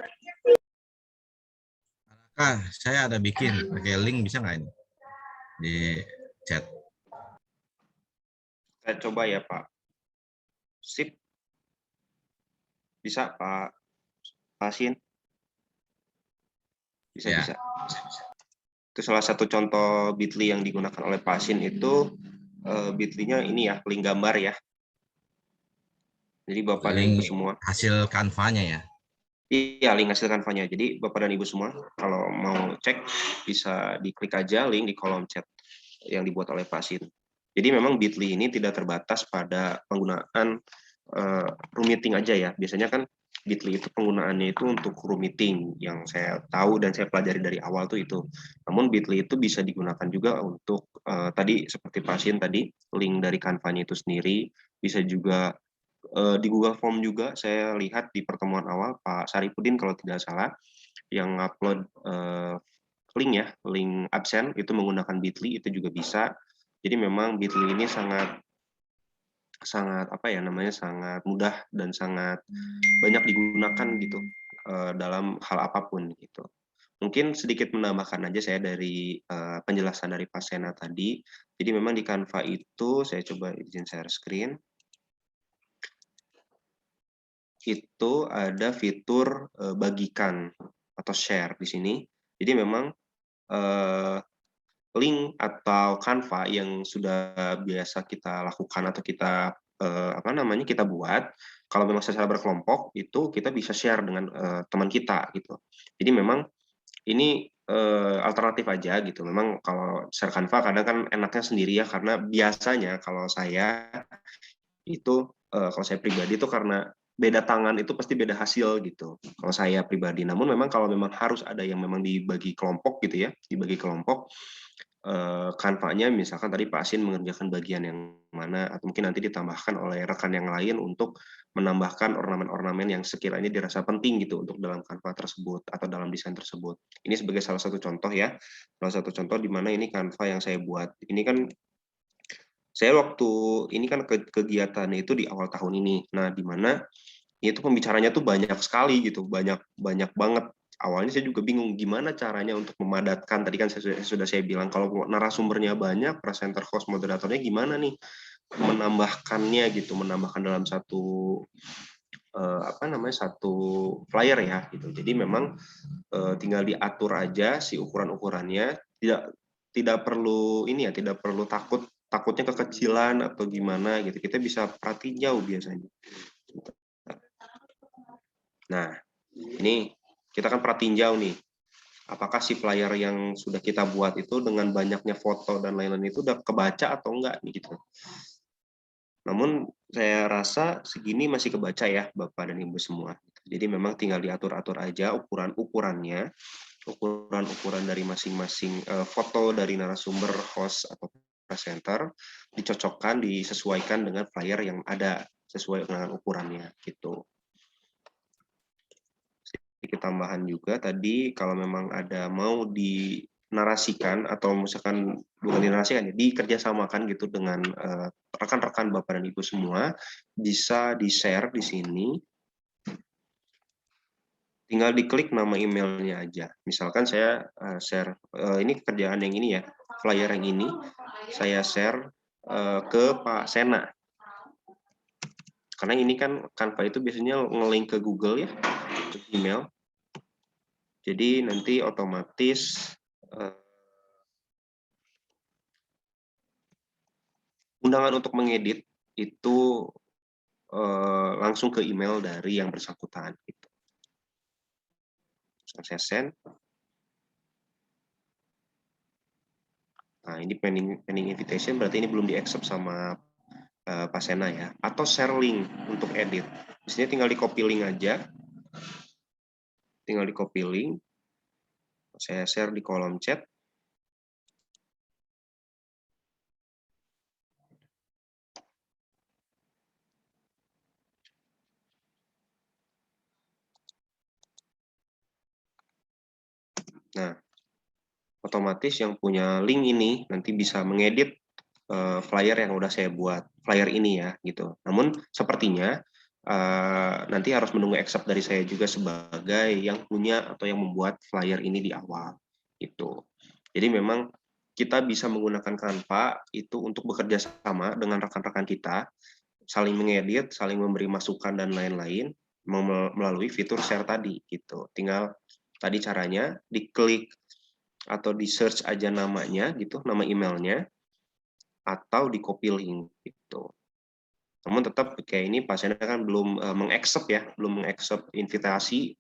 Saya ada bikin pakai link, bisa nggak ini di chat? Saya coba ya Pak. Sip. Bisa Pak Pasin? Bisa, Ya. bisa. Itu salah satu contoh Bitly yang digunakan oleh Pasin itu Bitly-nya ini ya, link gambar ya. Jadi Bapak dan Ibu semua. Hasil Canva-nya ya? Iya, link hasil Canva-nya. Jadi Bapak dan Ibu semua kalau mau cek bisa diklik aja link di kolom chat yang dibuat oleh Pasin. Jadi memang Bitly ini tidak terbatas pada penggunaan room meeting aja ya. Biasanya kan Bitly itu penggunaannya itu untuk room meeting yang saya tahu dan saya pelajari dari awal tuh itu. Namun Bitly itu bisa digunakan juga untuk tadi seperti Pasin tadi, link dari Canva-nya itu sendiri, bisa juga di Google Form juga. Saya lihat di pertemuan awal Pak Saripudin kalau tidak salah yang upload link ya, link absen itu menggunakan Bitly itu juga bisa. Jadi memang Bitly ini sangat apa ya namanya, sangat mudah dan sangat banyak digunakan gitu dalam hal apapun gitu. Mungkin sedikit menambahkan aja saya dari penjelasan dari Pak Sena tadi. Jadi memang di Canva itu saya coba izin share screen. Itu ada fitur bagikan atau share di sini. Jadi memang link atau Canva yang sudah biasa kita lakukan atau kita kita buat, kalau memang secara berkelompok itu kita bisa share dengan teman kita gitu. Jadi memang ini alternatif aja gitu. Memang kalau share Canva kadang kan enaknya sendiri ya, karena biasanya kalau saya itu kalau saya pribadi itu karena beda tangan itu pasti beda hasil gitu kalau saya pribadi. Namun memang kalau memang harus ada yang memang dibagi kelompok gitu ya, dibagi kelompok, Canva-nya misalkan tadi Pak Asin mengerjakan bagian yang mana, atau mungkin nanti ditambahkan oleh rekan yang lain untuk menambahkan ornamen-ornamen yang sekiranya dirasa penting gitu untuk dalam Canva tersebut atau dalam desain tersebut. Ini sebagai salah satu contoh ya, salah satu contoh di mana ini Canva yang saya buat. Ini kan saya waktu ini kan kegiatannya itu di awal tahun ini. Nah, di mana itu pembicaranya tuh banyak sekali gitu, banyak banget. Awalnya saya juga bingung gimana caranya untuk memadatkan. Tadi kan sudah saya bilang kalau narasumbernya banyak, presenter, host, moderatornya gimana nih menambahkannya gitu, menambahkan dalam satu satu flyer ya gitu. Jadi memang tinggal diatur aja si ukuran-ukurannya, tidak perlu ini ya, tidak perlu takutnya kekecilan atau gimana gitu. Kita bisa perhatiin jauh biasanya. Nah, ini kita kan perhatiin jauh nih. Apakah si flyer yang sudah kita buat itu dengan banyaknya foto dan lain-lain itu udah kebaca atau enggak nih gitu. Namun saya rasa segini masih kebaca ya Bapak dan Ibu semua. Jadi memang tinggal diatur-atur aja ukuran-ukurannya, ukuran-ukuran dari masing-masing foto dari narasumber, host atau presenter, dicocokkan, disesuaikan dengan flyer yang ada sesuai dengan ukurannya gitu. Sedikit tambahan juga tadi kalau memang ada mau dinarasikan atau misalkan bukan dinarasikan ya, dikerjasamakan gitu dengan rekan-rekan Bapak dan Ibu semua, bisa di-share di sini. Tinggal diklik nama emailnya aja. Misalkan saya share ini kerjaan yang ini ya, flyer yang ini saya share ke Pak Sena. Karena ini kan Canva itu biasanya nge-link ke Google ya, ke email. Jadi nanti otomatis undangan untuk mengedit itu langsung ke email dari yang bersangkutan. Gitu. Saya send. Nah, ini pending invitation, berarti ini belum di-accept sama Pak Sena ya. Atau share link untuk edit. Di sini tinggal di-copy link aja. Tinggal di-copy link. Saya share di kolom chat. Nah, otomatis yang punya link ini nanti bisa mengedit flyer yang udah saya buat, flyer ini ya gitu. Namun sepertinya nanti harus menunggu accept dari saya juga sebagai yang punya atau yang membuat flyer ini di awal gitu. Jadi memang kita bisa menggunakan Canva itu untuk bekerja sama dengan rekan-rekan kita, saling mengedit, saling memberi masukan dan lain-lain melalui fitur share tadi gitu. Tinggal tadi caranya diklik atau di search aja namanya gitu, nama emailnya, atau di copy link gitu. Namun tetap kayak ini pasiennya kan belum mengaccept ya, belum mengaccept invitasi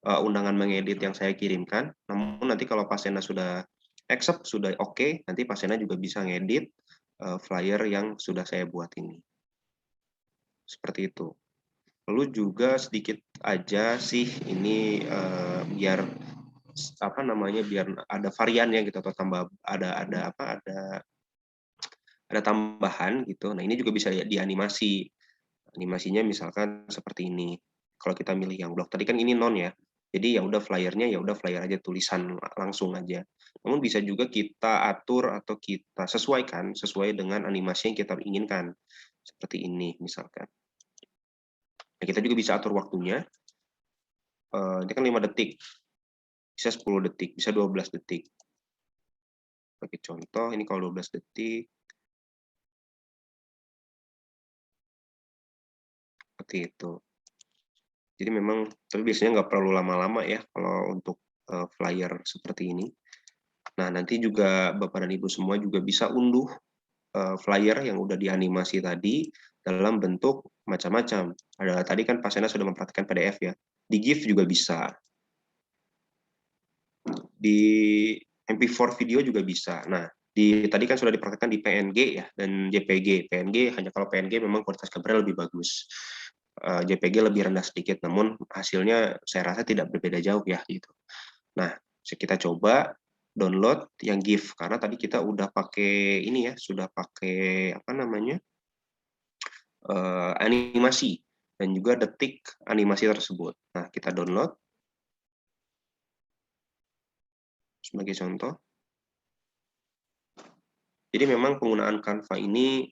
undangan mengedit yang saya kirimkan. Namun nanti kalau pasiennya sudah accept, sudah oke, nanti pasiennya juga bisa ngedit flyer yang sudah saya buat ini. Seperti itu. Lalu juga sedikit aja sih ini biar apa namanya, biar ada variannya gitu, atau tambah ada tambahan gitu. Nah, ini juga bisa dianimasi. Animasinya misalkan seperti ini. Kalau kita milih yang blok tadi kan ini non ya. Jadi ya udah flyernya ya udah flyer aja, tulisan langsung aja. Namun bisa juga kita atur atau kita sesuaikan sesuai dengan animasi yang kita inginkan. Seperti ini misalkan. Nah, kita juga bisa atur waktunya. Ini kan 5 detik. Bisa 10 detik, bisa 12 detik. Sebagai contoh, ini kalau 12 detik seperti itu. Jadi memang, tapi biasanya nggak perlu lama-lama ya kalau untuk flyer seperti ini. Nah, nanti juga Bapak dan Ibu semua juga bisa unduh flyer yang udah dianimasi tadi dalam bentuk macam-macam. Ada tadi kan Pak Sena sudah memperhatikan PDF ya. Di GIF juga bisa. Di MP4 video juga bisa. Nah, tadi kan sudah diperhatikan di PNG ya dan JPG. PNG hanya kalau PNG memang kualitas gambarnya lebih bagus. JPG lebih rendah sedikit, namun hasilnya saya rasa tidak berbeda jauh ya gitu. Nah, kita coba download yang GIF karena tadi kita udah pakai ini ya, sudah pakai apa namanya animasi dan juga detik animasi tersebut. Nah, kita download sebagai contoh. Jadi memang penggunaan Canva ini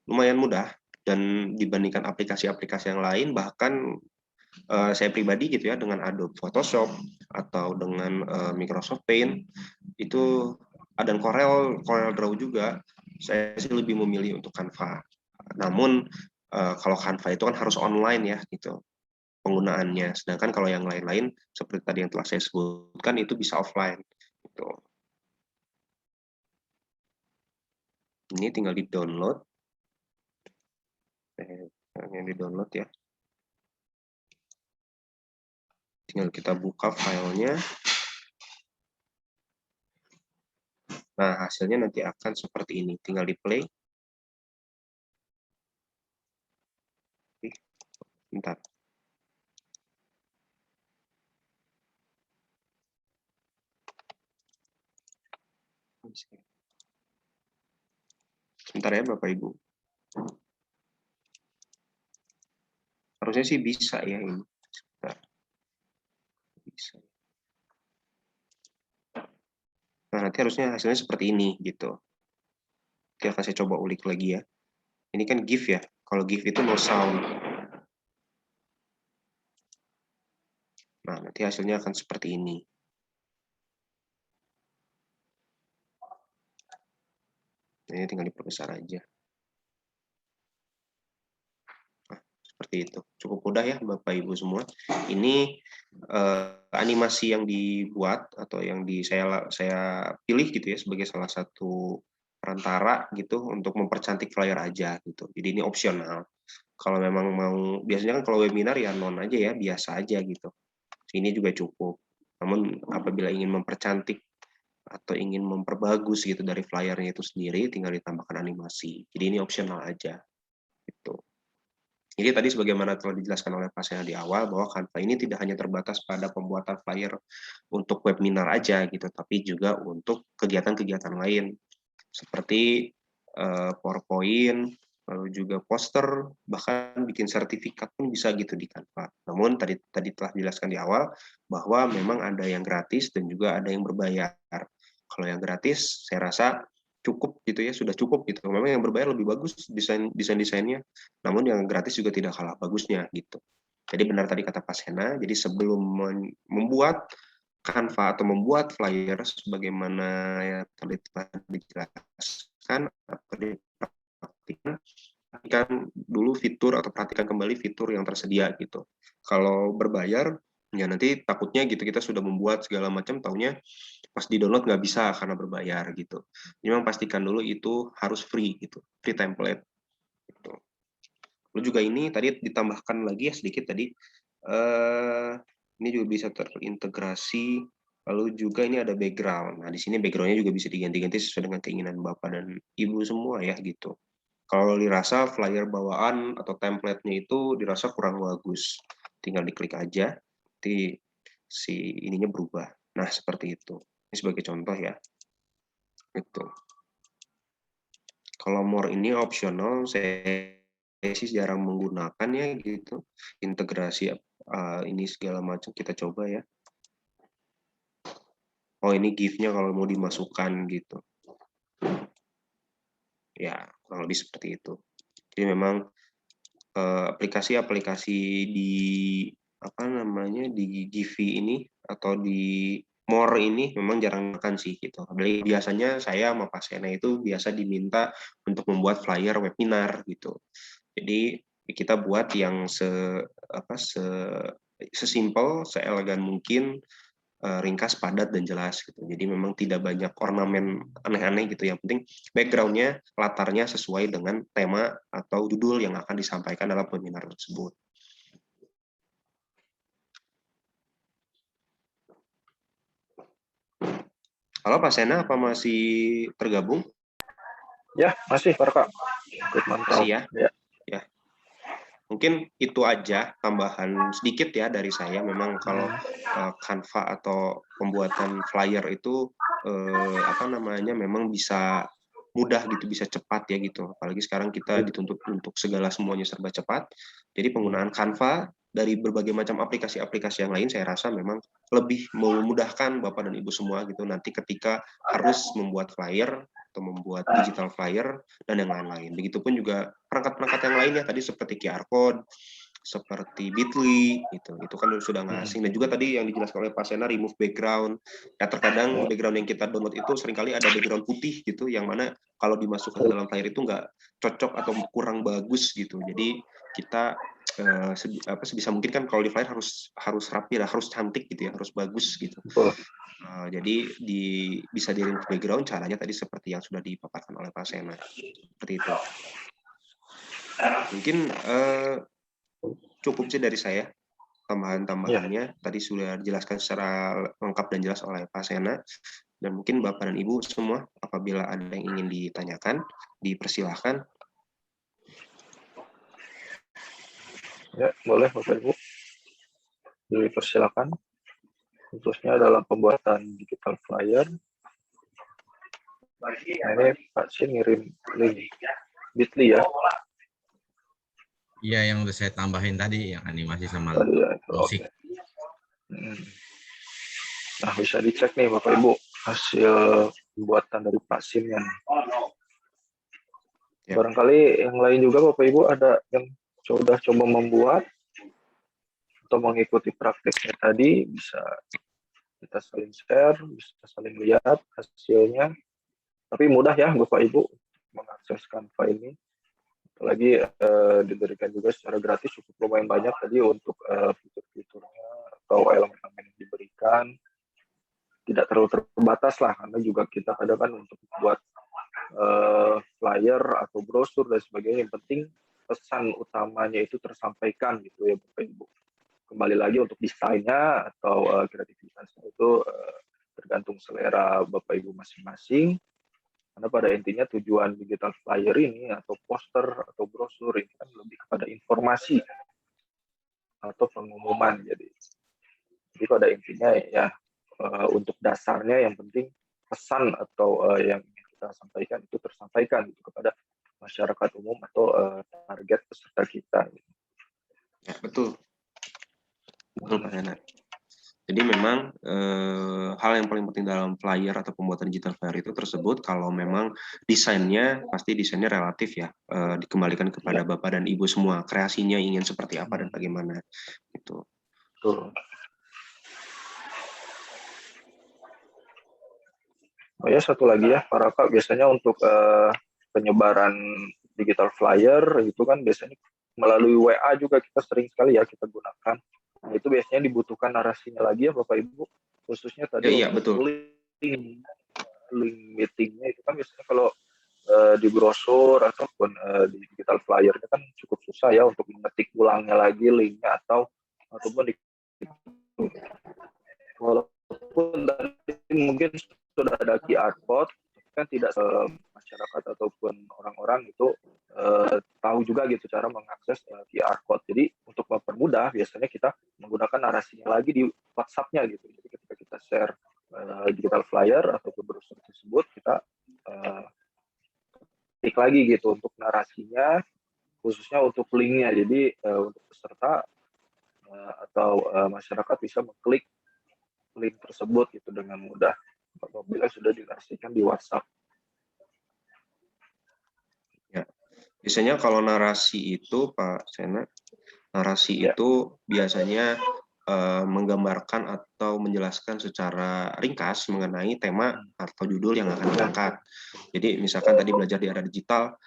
lumayan mudah dan dibandingkan aplikasi-aplikasi yang lain, bahkan saya pribadi gitu ya dengan Adobe Photoshop atau dengan Microsoft Paint itu dan Corel Draw juga, saya sih lebih memilih untuk Canva. Namun kalau Canva itu kan harus online ya gitu penggunaannya, sedangkan kalau yang lain-lain seperti tadi yang telah saya sebutkan itu bisa offline gitu. Ini tinggal di-download. Yang di-download ya. Tinggal kita buka filenya. Nah, hasilnya nanti akan seperti ini. Tinggal di-play. Bentar. Sebentar ya Bapak Ibu. Harusnya sih bisa ya ini. Sebentar. Bisa. Nah, nanti harusnya hasilnya seperti ini gitu. Oke, akan saya coba ulik lagi ya. Ini kan GIF ya. Kalau GIF itu no sound. Nah, nanti hasilnya akan seperti ini. Ini tinggal diperbesar aja. Nah, seperti itu. Cukup mudah ya Bapak Ibu semua. Ini animasi yang dibuat atau yang saya pilih gitu ya sebagai salah satu perantara gitu untuk mempercantik flyer aja gitu. Jadi ini opsional. Kalau memang mau, biasanya kan kalau webinar ya non aja ya, biasa aja gitu. Ini juga cukup. Namun apabila ingin mempercantik atau ingin memperbagus gitu dari flyernya itu sendiri, tinggal ditambahkan animasi. Jadi ini opsional aja. Gitu. Jadi tadi sebagaimana telah dijelaskan oleh Pak Sena di awal, bahwa Canva ini tidak hanya terbatas pada pembuatan flyer untuk webinar aja gitu, tapi juga untuk kegiatan-kegiatan lain seperti PowerPoint, lalu juga poster, bahkan bikin sertifikat pun bisa gitu di Canva. Namun tadi telah dijelaskan di awal bahwa memang ada yang gratis dan juga ada yang berbayar. Kalau yang gratis, saya rasa cukup gitu ya, sudah cukup gitu. Memang yang berbayar lebih bagus desainnya, namun yang gratis juga tidak kalah bagusnya gitu. Jadi benar tadi kata Pak Sena, jadi sebelum membuat Canva atau membuat flyer sebagaimana yang tadi telah dijelaskan atau dipraktikkan, perhatikan dulu fitur atau perhatikan kembali fitur yang tersedia gitu. Kalau berbayar, ya nanti takutnya gitu kita sudah membuat segala macam, taunya pas di download nggak bisa karena berbayar gitu. Memang pastikan dulu itu harus free gitu, free template. Gitu. Lalu juga ini tadi ditambahkan lagi ya sedikit tadi, ini juga bisa terintegrasi. Lalu juga ini ada background. Nah di sini backgroundnya juga bisa diganti-ganti sesuai dengan keinginan Bapak dan Ibu semua ya gitu. Kalau dirasa flyer bawaan atau template-nya itu dirasa kurang bagus, tinggal diklik aja, nanti si ininya berubah. Nah seperti itu. Ini sebagai contoh ya. Itu. Kalau more ini optional, saya sih jarang menggunakan ya gitu. Integrasi ini segala macam kita coba ya. Oh ini GIF-nya kalau mau dimasukkan gitu. Ya kurang lebih seperti itu. Jadi memang aplikasi-aplikasi di apa namanya di Givi ini atau di More ini memang jarang makan sih gitu. Biasanya saya sama Pak Sena itu biasa diminta untuk membuat flyer webinar gitu. Jadi kita buat yang sesimpel, seelegan mungkin, ringkas, padat, dan jelas gitu. Jadi memang tidak banyak ornamen aneh-aneh gitu. Yang penting background-nya, latarnya sesuai dengan tema atau judul yang akan disampaikan dalam webinar tersebut. Halo Pak Sena, apa masih tergabung? Ya, masih Pak Raka. Masih ya? Ya. Ya. Mungkin itu aja tambahan sedikit ya dari saya. Memang kalau Canva atau pembuatan flyer itu apa namanya memang bisa mudah gitu, bisa cepat ya gitu. Apalagi sekarang kita dituntut untuk segala semuanya serba cepat. Jadi penggunaan Canva dari berbagai macam aplikasi-aplikasi yang lain saya rasa memang lebih memudahkan Bapak dan Ibu semua gitu nanti ketika harus membuat flyer atau membuat digital flyer dan yang lain-lain. Begitupun juga perangkat-perangkat yang lainnya tadi seperti QR code, seperti Bitly itu kan sudah nggak asing. Dan juga tadi yang dijelaskan oleh Pak Sena, remove background ya, terkadang background yang kita download itu seringkali ada background putih gitu yang mana kalau dimasukkan ke dalam flyer itu nggak cocok atau kurang bagus gitu. Jadi kita sebisa mungkin kan kalau di flyer harus rapi lah, harus cantik gitu ya, harus bagus gitu. Jadi bisa di remove background, caranya tadi seperti yang sudah dipaparkan oleh Pak Sena, seperti itu. Mungkin cukup sih dari saya tambahan-tambahannya. Tadi sudah dijelaskan secara lengkap dan jelas oleh Pak Sena. Dan mungkin Bapak dan Ibu semua, apabila ada yang ingin ditanyakan, dipersilahkan. Ya, boleh Bapak Ibu. Dipersilakan. Khususnya dalam pembuatan digital flyer. Nah, ini Pak Sin ngirim link Bitly ya. Iya, yang udah saya tambahin tadi, yang animasi sama musik. Nah, bisa dicek nih Bapak Ibu hasil pembuatan dari Pak Sin yang barangkali yang lain juga Bapak Ibu ada yang sudah coba membuat atau mengikuti prakteknya tadi, bisa kita saling share, bisa saling lihat hasilnya. Tapi mudah ya Bapak Ibu mengakses Canva ini. Apalagi diberikan juga secara gratis cukup lumayan banyak tadi untuk fitur-fiturnya atau elemen-elemen yang diberikan. Tidak terlalu terbatas lah, karena juga kita kadang kan untuk buat flyer atau brosur dan sebagainya, yang penting pesan utamanya itu tersampaikan gitu ya Bapak Ibu. Kembali lagi untuk desainnya atau kreativitasnya itu tergantung selera Bapak Ibu masing-masing. Karena pada intinya tujuan digital flyer ini atau poster atau brosur ini kan lebih kepada informasi atau pengumuman. Jadi pada intinya ya untuk dasarnya yang penting pesan atau yang ingin kita sampaikan itu tersampaikan gitu kepada masyarakat umum atau target peserta kita. Ya, betul Pak Sena. Jadi memang hal yang paling penting dalam flyer atau pembuatan digital flyer itu tersebut kalau memang desainnya pasti desainnya relatif ya, dikembalikan kepada Bapak dan Ibu semua, kreasinya ingin seperti apa dan bagaimana itu. Oh ya, satu lagi ya Pak Raka, biasanya untuk penyebaran digital flyer itu kan biasanya melalui WA juga kita sering sekali ya kita gunakan. Nah, itu biasanya dibutuhkan narasinya lagi ya Bapak Ibu, khususnya tadi untuk link meetingnya itu kan biasanya kalau di brosur ataupun di digital flyer itu kan cukup susah ya untuk mengetik ulangnya lagi linknya ataupun walaupun mungkin sudah ada QR code kan tidak masyarakat ataupun orang-orang itu tahu juga gitu cara mengakses QR code. Jadi untuk mempermudah biasanya kita menggunakan narasinya lagi di WhatsApp-nya gitu. Jadi ketika kita share digital flyer atau brosur tersebut kita klik lagi gitu untuk narasinya, khususnya untuk linknya. Jadi untuk peserta atau masyarakat bisa mengklik link tersebut gitu dengan mudah apabila sudah dinarasikan di WhatsApp. Ya, biasanya kalau narasi itu Pak Sena, narasi itu biasanya menggambarkan atau menjelaskan secara ringkas mengenai tema atau judul yang akan diangkat. Jadi misalkan tadi belajar di era digital,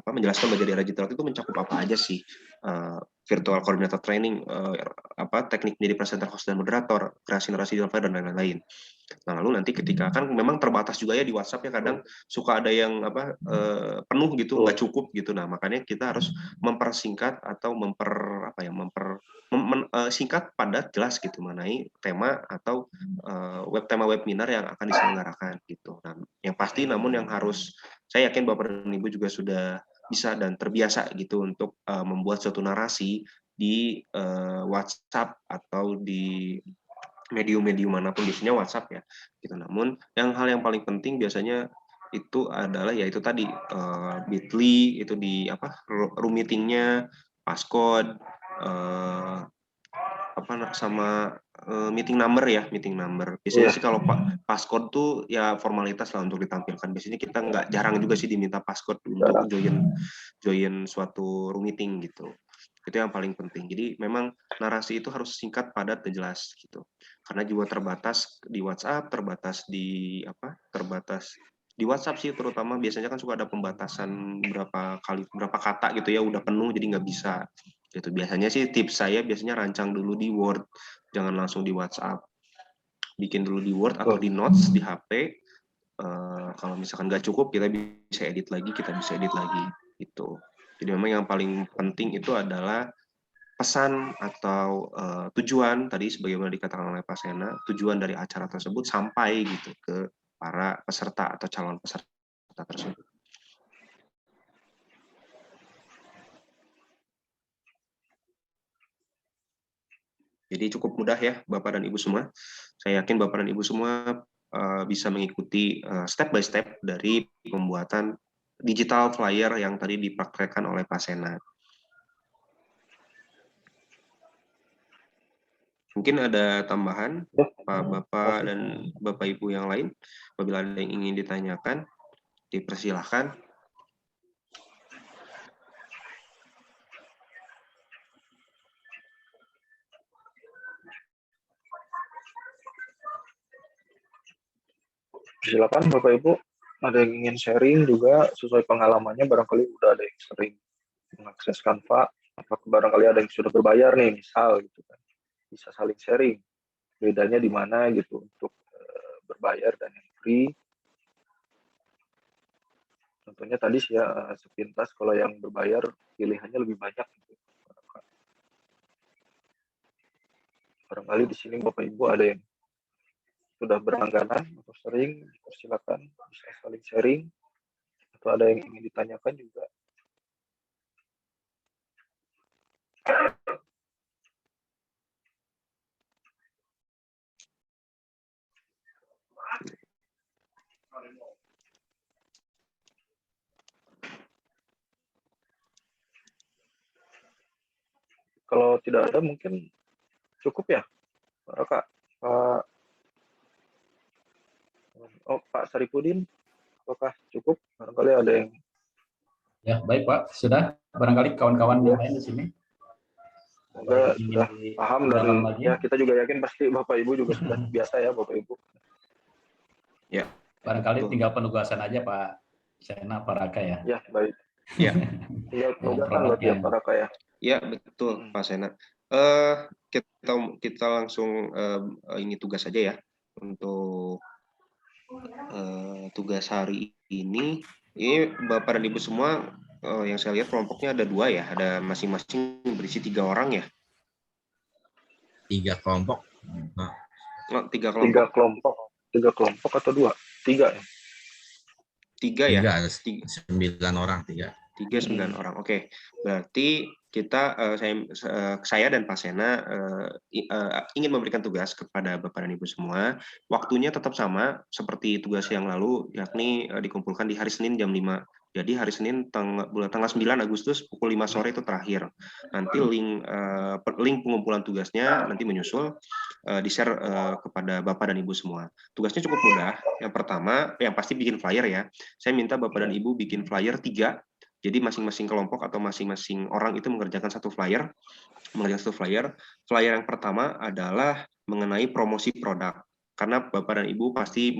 menjelaskan belajar di era digital itu mencakup apa aja sih? Virtual coordinator training, teknik menjadi presenter, host dan moderator, kreasi narasi di dan lain-lain. Nah, lalu nanti ketika kan memang terbatas juga ya di WhatsApp ya kadang suka ada yang penuh gitu, nggak cukup gitu. Nah, makanya kita harus mempersingkat atau singkat, padat, jelas gitu mengenai tema atau tema webinar yang akan diselenggarakan gitu. Nah, yang pasti namun yang harus saya yakin Bapak dan Ibu juga sudah bisa dan terbiasa gitu untuk membuat suatu narasi di WhatsApp atau di medium-medium manapun, biasanya WhatsApp ya gitu. Namun hal yang paling penting biasanya itu adalah yaitu tadi Bitly itu di room meetingnya, passcode, sama meeting number ya, meeting number. Biasanya sih kalau passcode tuh ya formalitas lah untuk ditampilkan. Biasanya kita nggak jarang juga sih diminta passcode untuk join suatu room meeting gitu. Itu yang paling penting. Jadi memang narasi itu harus singkat, padat, dan jelas gitu. Karena juga terbatas di WhatsApp, terbatas di WhatsApp sih terutama, biasanya kan suka ada pembatasan berapa kata gitu ya, udah penuh jadi nggak bisa gitu. Biasanya sih tips saya biasanya rancang dulu di Word, jangan langsung di WhatsApp. Bikin dulu di Word atau di Notes di HP. Kalau misalkan nggak cukup, kita bisa edit lagi gitu. Jadi memang yang paling penting itu adalah pesan atau tujuan tadi sebagaimana dikatakan oleh Pak Sena, tujuan dari acara tersebut sampai gitu ke para peserta atau calon peserta tersebut. Jadi cukup mudah ya Bapak dan Ibu semua. Saya yakin Bapak dan Ibu semua bisa mengikuti step by step dari pembuatan digital flyer yang tadi dipraktekkan oleh Pak Sena. Mungkin ada tambahan Pak Bapak dan Bapak Ibu yang lain. Apabila ada yang ingin ditanyakan, dipersilahkan. Silakan Bapak Ibu, ada yang ingin sharing juga sesuai pengalamannya, barangkali udah ada yang sering mengakses Canva, apakah barangkali ada yang sudah berbayar nih, misal gitu kan. Bisa saling sharing bedanya di mana gitu untuk berbayar dan yang free. Contohnya tadi sih ya sepintas kalau yang berbayar pilihannya lebih banyak gitu. Barangkali di sini Bapak Ibu ada yang sudah berlangganan atau sering, silakan bisa saling sharing atau ada yang ingin ditanyakan juga. Kalau tidak ada mungkin cukup ya, Pak. Pak Saripudin, apakah cukup? Barangkali ada yang... Ya, baik Pak. Sudah. Barangkali kawan-kawan yang lain di sini. Semoga sudah paham dan ya kita juga yakin pasti Bapak Ibu juga sudah biasa ya Bapak Ibu. Ya. Barangkali tinggal penugasan aja Pak Sena, Pak Raka ya. Ya, baik. Ya. Tinggal penugasan berarti ya Pak Raka ya. Ya, betul Pak Sena. Kita langsung ini tugas aja ya untuk tugas hari ini. Ini Bapak dan Ibu semua yang saya lihat kelompoknya ada 2 ya, ada masing-masing berisi 3 orang ya. 3 kelompok. Nah, 3 kelompok. 3 kelompok atau 2? 3 ya? 3 ya? 3, ada 9 orang, 3. 9 orang. Oke. Berarti kita saya dan Pak Sena ingin memberikan tugas kepada Bapak dan Ibu semua. Waktunya tetap sama seperti tugas yang lalu, yakni dikumpulkan di hari Senin jam 5. Jadi hari Senin tanggal 9 Agustus pukul 5 sore itu terakhir. Nanti link pengumpulan tugasnya nanti menyusul di-share kepada Bapak dan Ibu semua. Tugasnya cukup mudah. Yang pertama, yang pasti bikin flyer ya. Saya minta Bapak dan Ibu bikin flyer 3. Jadi masing-masing kelompok atau masing-masing orang itu mengerjakan satu flyer. Flyer yang pertama adalah mengenai promosi produk. Karena Bapak dan Ibu pasti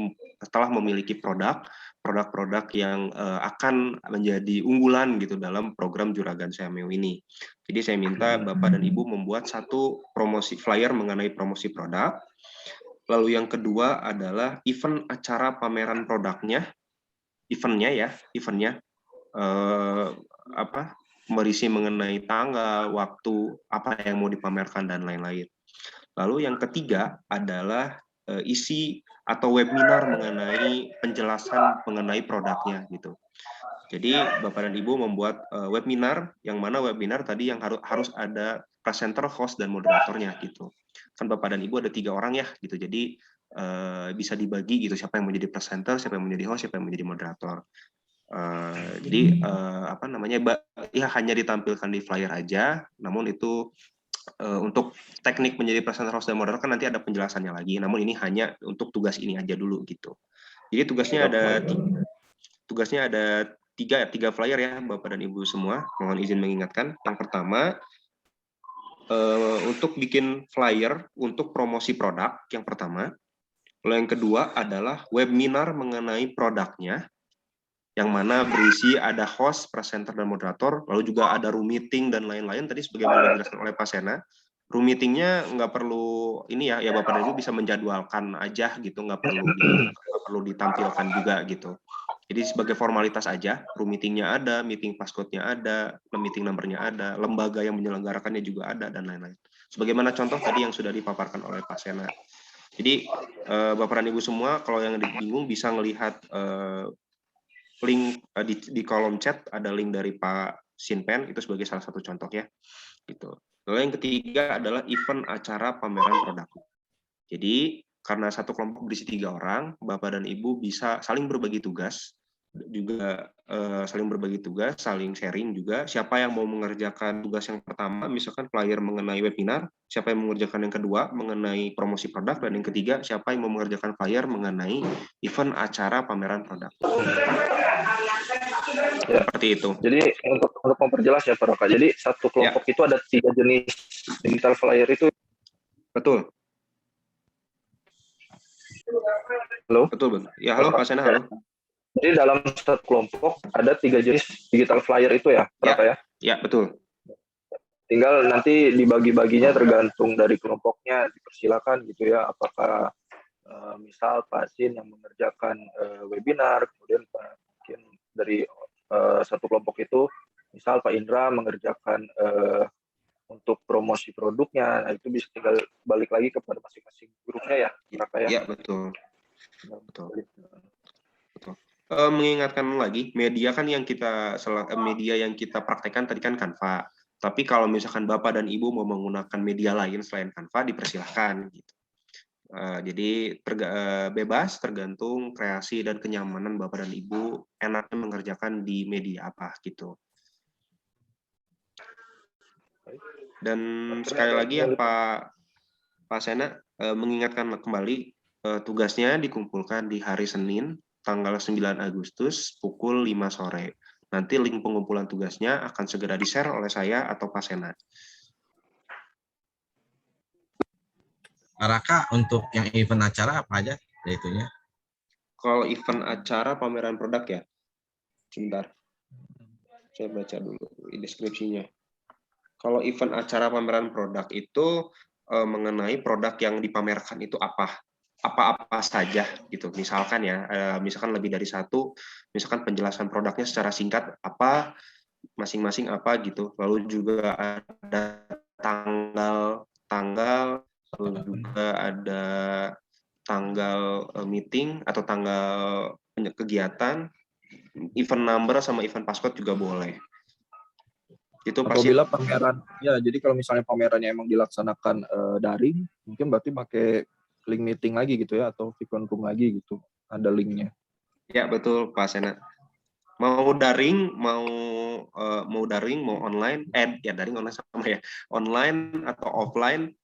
telah memiliki produk-produk yang akan menjadi unggulan gitu dalam program Juragan Seameo ini. Jadi saya minta Bapak dan Ibu membuat satu promosi flyer mengenai promosi produk. Lalu yang kedua adalah event acara pameran produknya. Eventnya berisi mengenai tanggal, waktu, apa yang mau dipamerkan dan lain-lain. Lalu yang ketiga adalah isi atau webinar mengenai penjelasan mengenai produknya gitu. Jadi Bapak dan Ibu membuat webinar, yang mana webinar tadi yang harus ada presenter, host, dan moderatornya gitu. Kan Bapak dan Ibu ada 3 orang ya gitu. Jadi bisa dibagi gitu, siapa yang menjadi presenter, siapa yang menjadi host, siapa yang menjadi moderator. Jadi apa namanya, ya hanya ditampilkan di flyer aja. Namun itu untuk teknik menjadi presenter, host, dan moderator kan nanti ada penjelasannya lagi. Namun ini hanya untuk tugas ini aja dulu gitu. Jadi tugasnya ada tiga flyer ya Bapak dan Ibu semua. Mohon izin mengingatkan. Yang pertama, untuk bikin flyer untuk promosi produk yang pertama. Lalu yang kedua adalah webinar mengenai produknya, yang mana berisi ada host, presenter, dan moderator. Lalu juga ada room meeting dan lain-lain. Tadi sebagaimana dijelaskan oleh Pak Sena, room meetingnya nggak perlu ini ya Bapak dan Ibu bisa menjadwalkan aja gitu, nggak perlu ditampilkan juga gitu. Jadi sebagai formalitas aja, room meetingnya ada, meeting passcode-nya ada, meeting number-nya ada, lembaga yang menyelenggarakannya juga ada, dan lain-lain. Sebagaimana contoh tadi yang sudah dipaparkan oleh Pak Sena. Jadi Bapak dan Ibu semua, kalau yang bingung bisa melihat link di kolom chat, ada link dari Pak Sinpen, itu sebagai salah satu contoh ya. Gitu. Lalu yang ketiga adalah event acara pameran produk. Jadi karena satu kelompok berisi 3 orang, Bapak dan Ibu bisa saling berbagi tugas, juga saling berbagi tugas, saling sharing juga. Siapa yang mau mengerjakan tugas yang pertama, misalkan flyer mengenai webinar, siapa yang mengerjakan yang kedua mengenai promosi produk, dan yang ketiga siapa yang mau mengerjakan flyer mengenai event acara pameran produk. Ya. Seperti itu. Jadi untuk memperjelas ya Pak Roka, jadi satu kelompok itu ada 3 jenis digital flyer itu. Betul. Halo? Betul. Ya, halo Pak Sena, halo. Jadi dalam satu kelompok ada 3 jenis digital flyer itu ya, Pak Roka ya? Ya, betul. Tinggal nanti dibagi-baginya tergantung dari kelompoknya, dipersilakan gitu ya, apakah misal Pak Sin yang mengerjakan webinar, kemudian mungkin dari satu kelompok itu, misal Pak Indra mengerjakan untuk promosi produknya, nah itu bisa tinggal balik lagi kepada masing-masing grupnya ya, Raka ya? Ya, betul. Mengingatkan lagi, media kan yang media yang kita praktekkan tadi kan Canva. Tapi kalau misalkan Bapak dan Ibu mau menggunakan media lain selain Canva, dipersilahkan. Gitu. Jadi bebas, tergantung kreasi dan kenyamanan Bapak dan Ibu enaknya mengerjakan di media apa gitu. Dan sekali lagi ya Pak Sena mengingatkan kembali tugasnya dikumpulkan di hari Senin tanggal 9 Agustus pukul 5 sore. Nanti link pengumpulan tugasnya akan segera di-share oleh saya atau Pak Sena. Raka, untuk yang event acara apa aja ya itunya? Kalau event acara pameran produk ya, sebentar. Saya baca dulu deskripsinya. Kalau event acara pameran produk itu mengenai produk yang dipamerkan itu apa saja gitu. Misalkan ya, misalkan lebih dari satu, misalkan penjelasan produknya secara singkat apa, masing-masing apa gitu. Lalu juga ada tanggal, lalu juga ada tanggal meeting atau tanggal kegiatan, event number sama event passcode juga boleh. Itu pasti. Apabila pameran, ya jadi kalau misalnya pamerannya emang dilaksanakan daring, mungkin berarti pakai link meeting lagi gitu ya, atau Vicon Room lagi gitu, ada linknya. Ya betul Pak Sena. Mau daring, mau online, ya daring online sama ya, online atau offline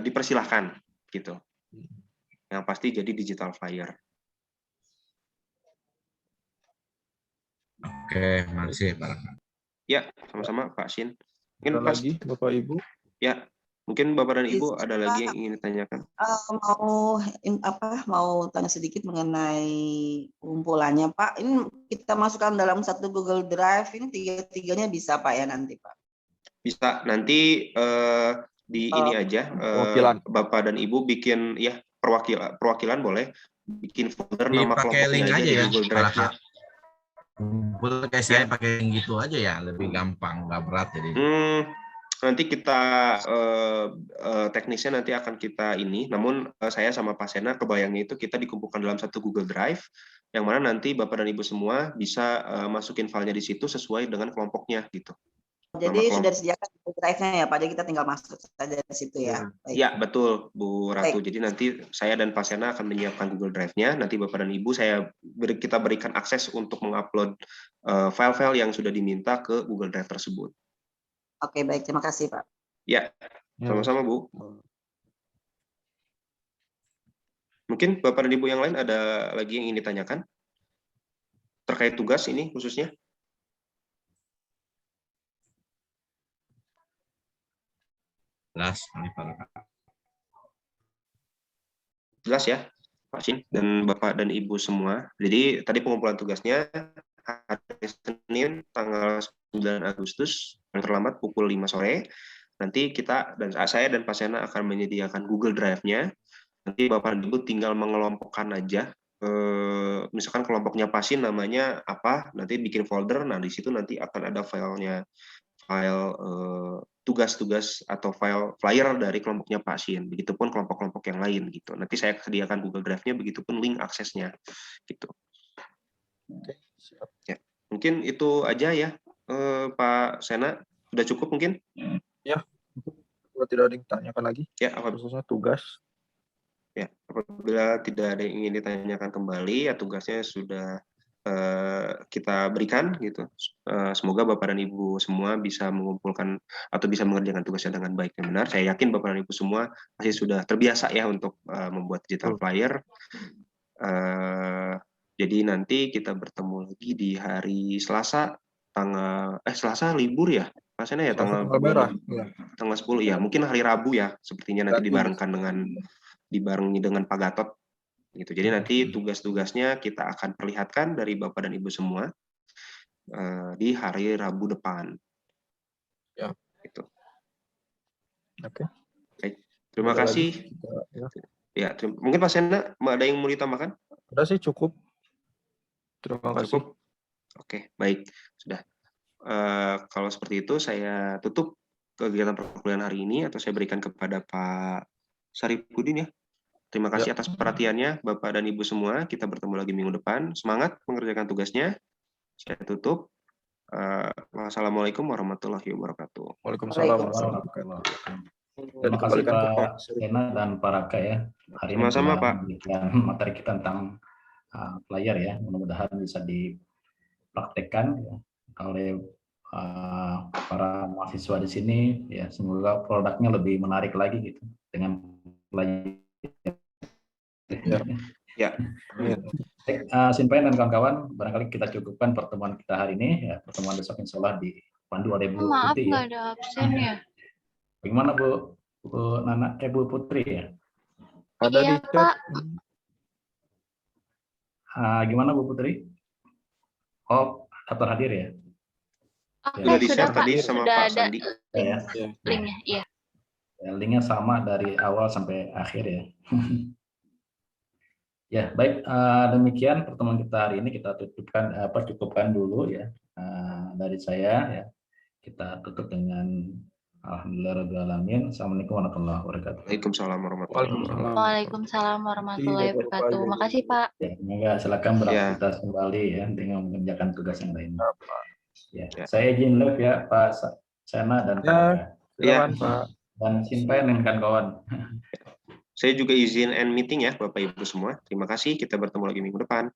dipersilahkan gitu. Yang pasti jadi digital flyer. Oke, makasih Pak. Ya, sama-sama Pak Sin. Mungkin ada lagi Bapak Ibu? Ya, mungkin Bapak dan Ibu ada lagi yang ingin ditanyakan. Mau tanya sedikit mengenai kumpulannya Pak. Ini kita masukkan dalam satu Google Drive, ini tiga-tiganya bisa Pak ya nanti Pak? Bisa, nanti di ini aja, Bapak dan Ibu bikin ya perwakilan boleh bikin folder nama kelompoknya aja di Google Drive-nya. Kumpul kayak saya pakai gitu aja ya, lebih gampang, nggak berat jadi. Nanti kita teknisnya nanti akan kita ini, namun saya sama Pak Sena kebayangnya itu kita dikumpulkan dalam satu Google Drive, yang mana nanti Bapak dan Ibu semua bisa masukin filenya di situ sesuai dengan kelompoknya gitu. Jadi sudah disediakan Google Drive-nya ya Pak, jadi kita tinggal masuk saja di situ ya. Baik. Ya, betul Bu Ratu. Baik. Jadi nanti saya dan Pak Sena akan menyiapkan Google Drive-nya, nanti Bapak dan Ibu kita berikan akses untuk mengupload file-file yang sudah diminta ke Google Drive tersebut. Oke, baik. Terima kasih Pak. Ya, sama-sama Bu. Mungkin Bapak dan Ibu yang lain ada lagi yang ingin ditanyakan? Terkait tugas ini khususnya? Jelas, ini Pak. Jelas ya, Pak Sin dan Bapak dan Ibu semua. Jadi tadi pengumpulan tugasnya hari Senin tanggal 9 Agustus, paling terlambat pukul 5 sore. Nanti saya dan Pak Sena akan menyediakan Google Drive-nya. Nanti Bapak dan Ibu tinggal mengelompokkan aja. Misalkan kelompoknya Pasin namanya apa, nanti bikin folder. Nah di situ nanti akan ada file tugas-tugas atau file flyer dari kelompoknya Pasin. Begitupun kelompok-kelompok yang lain gitu. Nanti saya sediakan Google Drive-nya, begitupun link aksesnya gitu. Oke, siap. Ya, mungkin itu aja ya, Pak Sena. Sudah cukup mungkin? Ya, kalau tidak ada yang ditanyakan lagi, Ya, khususnya tugas. Ya, apabila tidak ada yang ingin ditanyakan kembali, ya tugasnya sudah kita berikan gitu. Semoga Bapak dan Ibu semua bisa mengumpulkan atau bisa mengerjakan tugasnya dengan baik dan benar. Saya yakin Bapak dan Ibu semua pasti sudah terbiasa ya untuk membuat digital flyer. Jadi nanti kita bertemu lagi di hari Selasa, Selasa libur ya, Pak Sena ya, tanggal merah. Ya. tanggal 10 ya, mungkin hari Rabu ya, sepertinya nanti dibarengi dengan Pak Gatot gitu. Jadi nanti tugas-tugasnya kita akan perlihatkan dari Bapak dan Ibu semua di hari Rabu depan. Ya. Gitu. Oke. Baik. Terima kasih. Ya, mungkin Pak Sena ada yang mau ditambahkan? Udah sih cukup. Terima kasih. Cukup. Oke, baik. Sudah. Kalau seperti itu saya tutup kegiatan perkuliahan hari ini, atau saya berikan kepada Pak Saripudin ya. Terima kasih atas perhatiannya Bapak dan Ibu semua. Kita bertemu lagi minggu depan. Semangat mengerjakan tugasnya. Saya tutup. Wassalamualaikum warahmatullahi wabarakatuh. Waalaikumsalam warahmatullahi wabarakatuh. Terima kasih Pak Sena dan Pak Raka ya. Hari ini sama-sama Pak. Materi kita tentang flyer ya. Mudah-mudahan bisa dipraktekkan ya, oleh para mahasiswa di sini ya. Semoga produknya lebih menarik lagi gitu dengan flyer. Ya. Sinpen dan kawan-kawan, barangkali kita cukupkan pertemuan kita hari ini ya. Pertemuan besok insya Allah dipandu oleh Bu Maaf Putri nggak ya. ada absen ya. Bagaimana Bu Nana, Bu Putri ya? Ada Iya, di chat. Pak. Gimana Bu Putri? Oh, daftar hadir ya? Oke, Sudah di-share Pak. tadi sama Sudah Pak ada Sandi. Ya. linknya. Iya. Ya, linknya sama dari awal sampai akhir ya. Ya, baik, demikian pertemuan kita hari ini, kita cukupkan dulu ya dari saya ya. Kita tutup dengan alhamdulillahirobbilalamin. Assalamualaikum warahmatullahi wabarakatuh. Waalaikumsalam warahmatullahi wabarakatuh. Waalaikumsalam warahmatullahi wabarakatuh. Makasih Pak. Ya, semoga silakan beraktivitas kembali ya dengan mengerjakan tugas yang lain. Ya, saya izin live ya Pak Sena dan Pak. Silakan Pak. Dan Sinpen dan kawan-kawan. Saya juga izin end meeting ya Bapak Ibu semua. Terima kasih. Kita bertemu lagi minggu depan.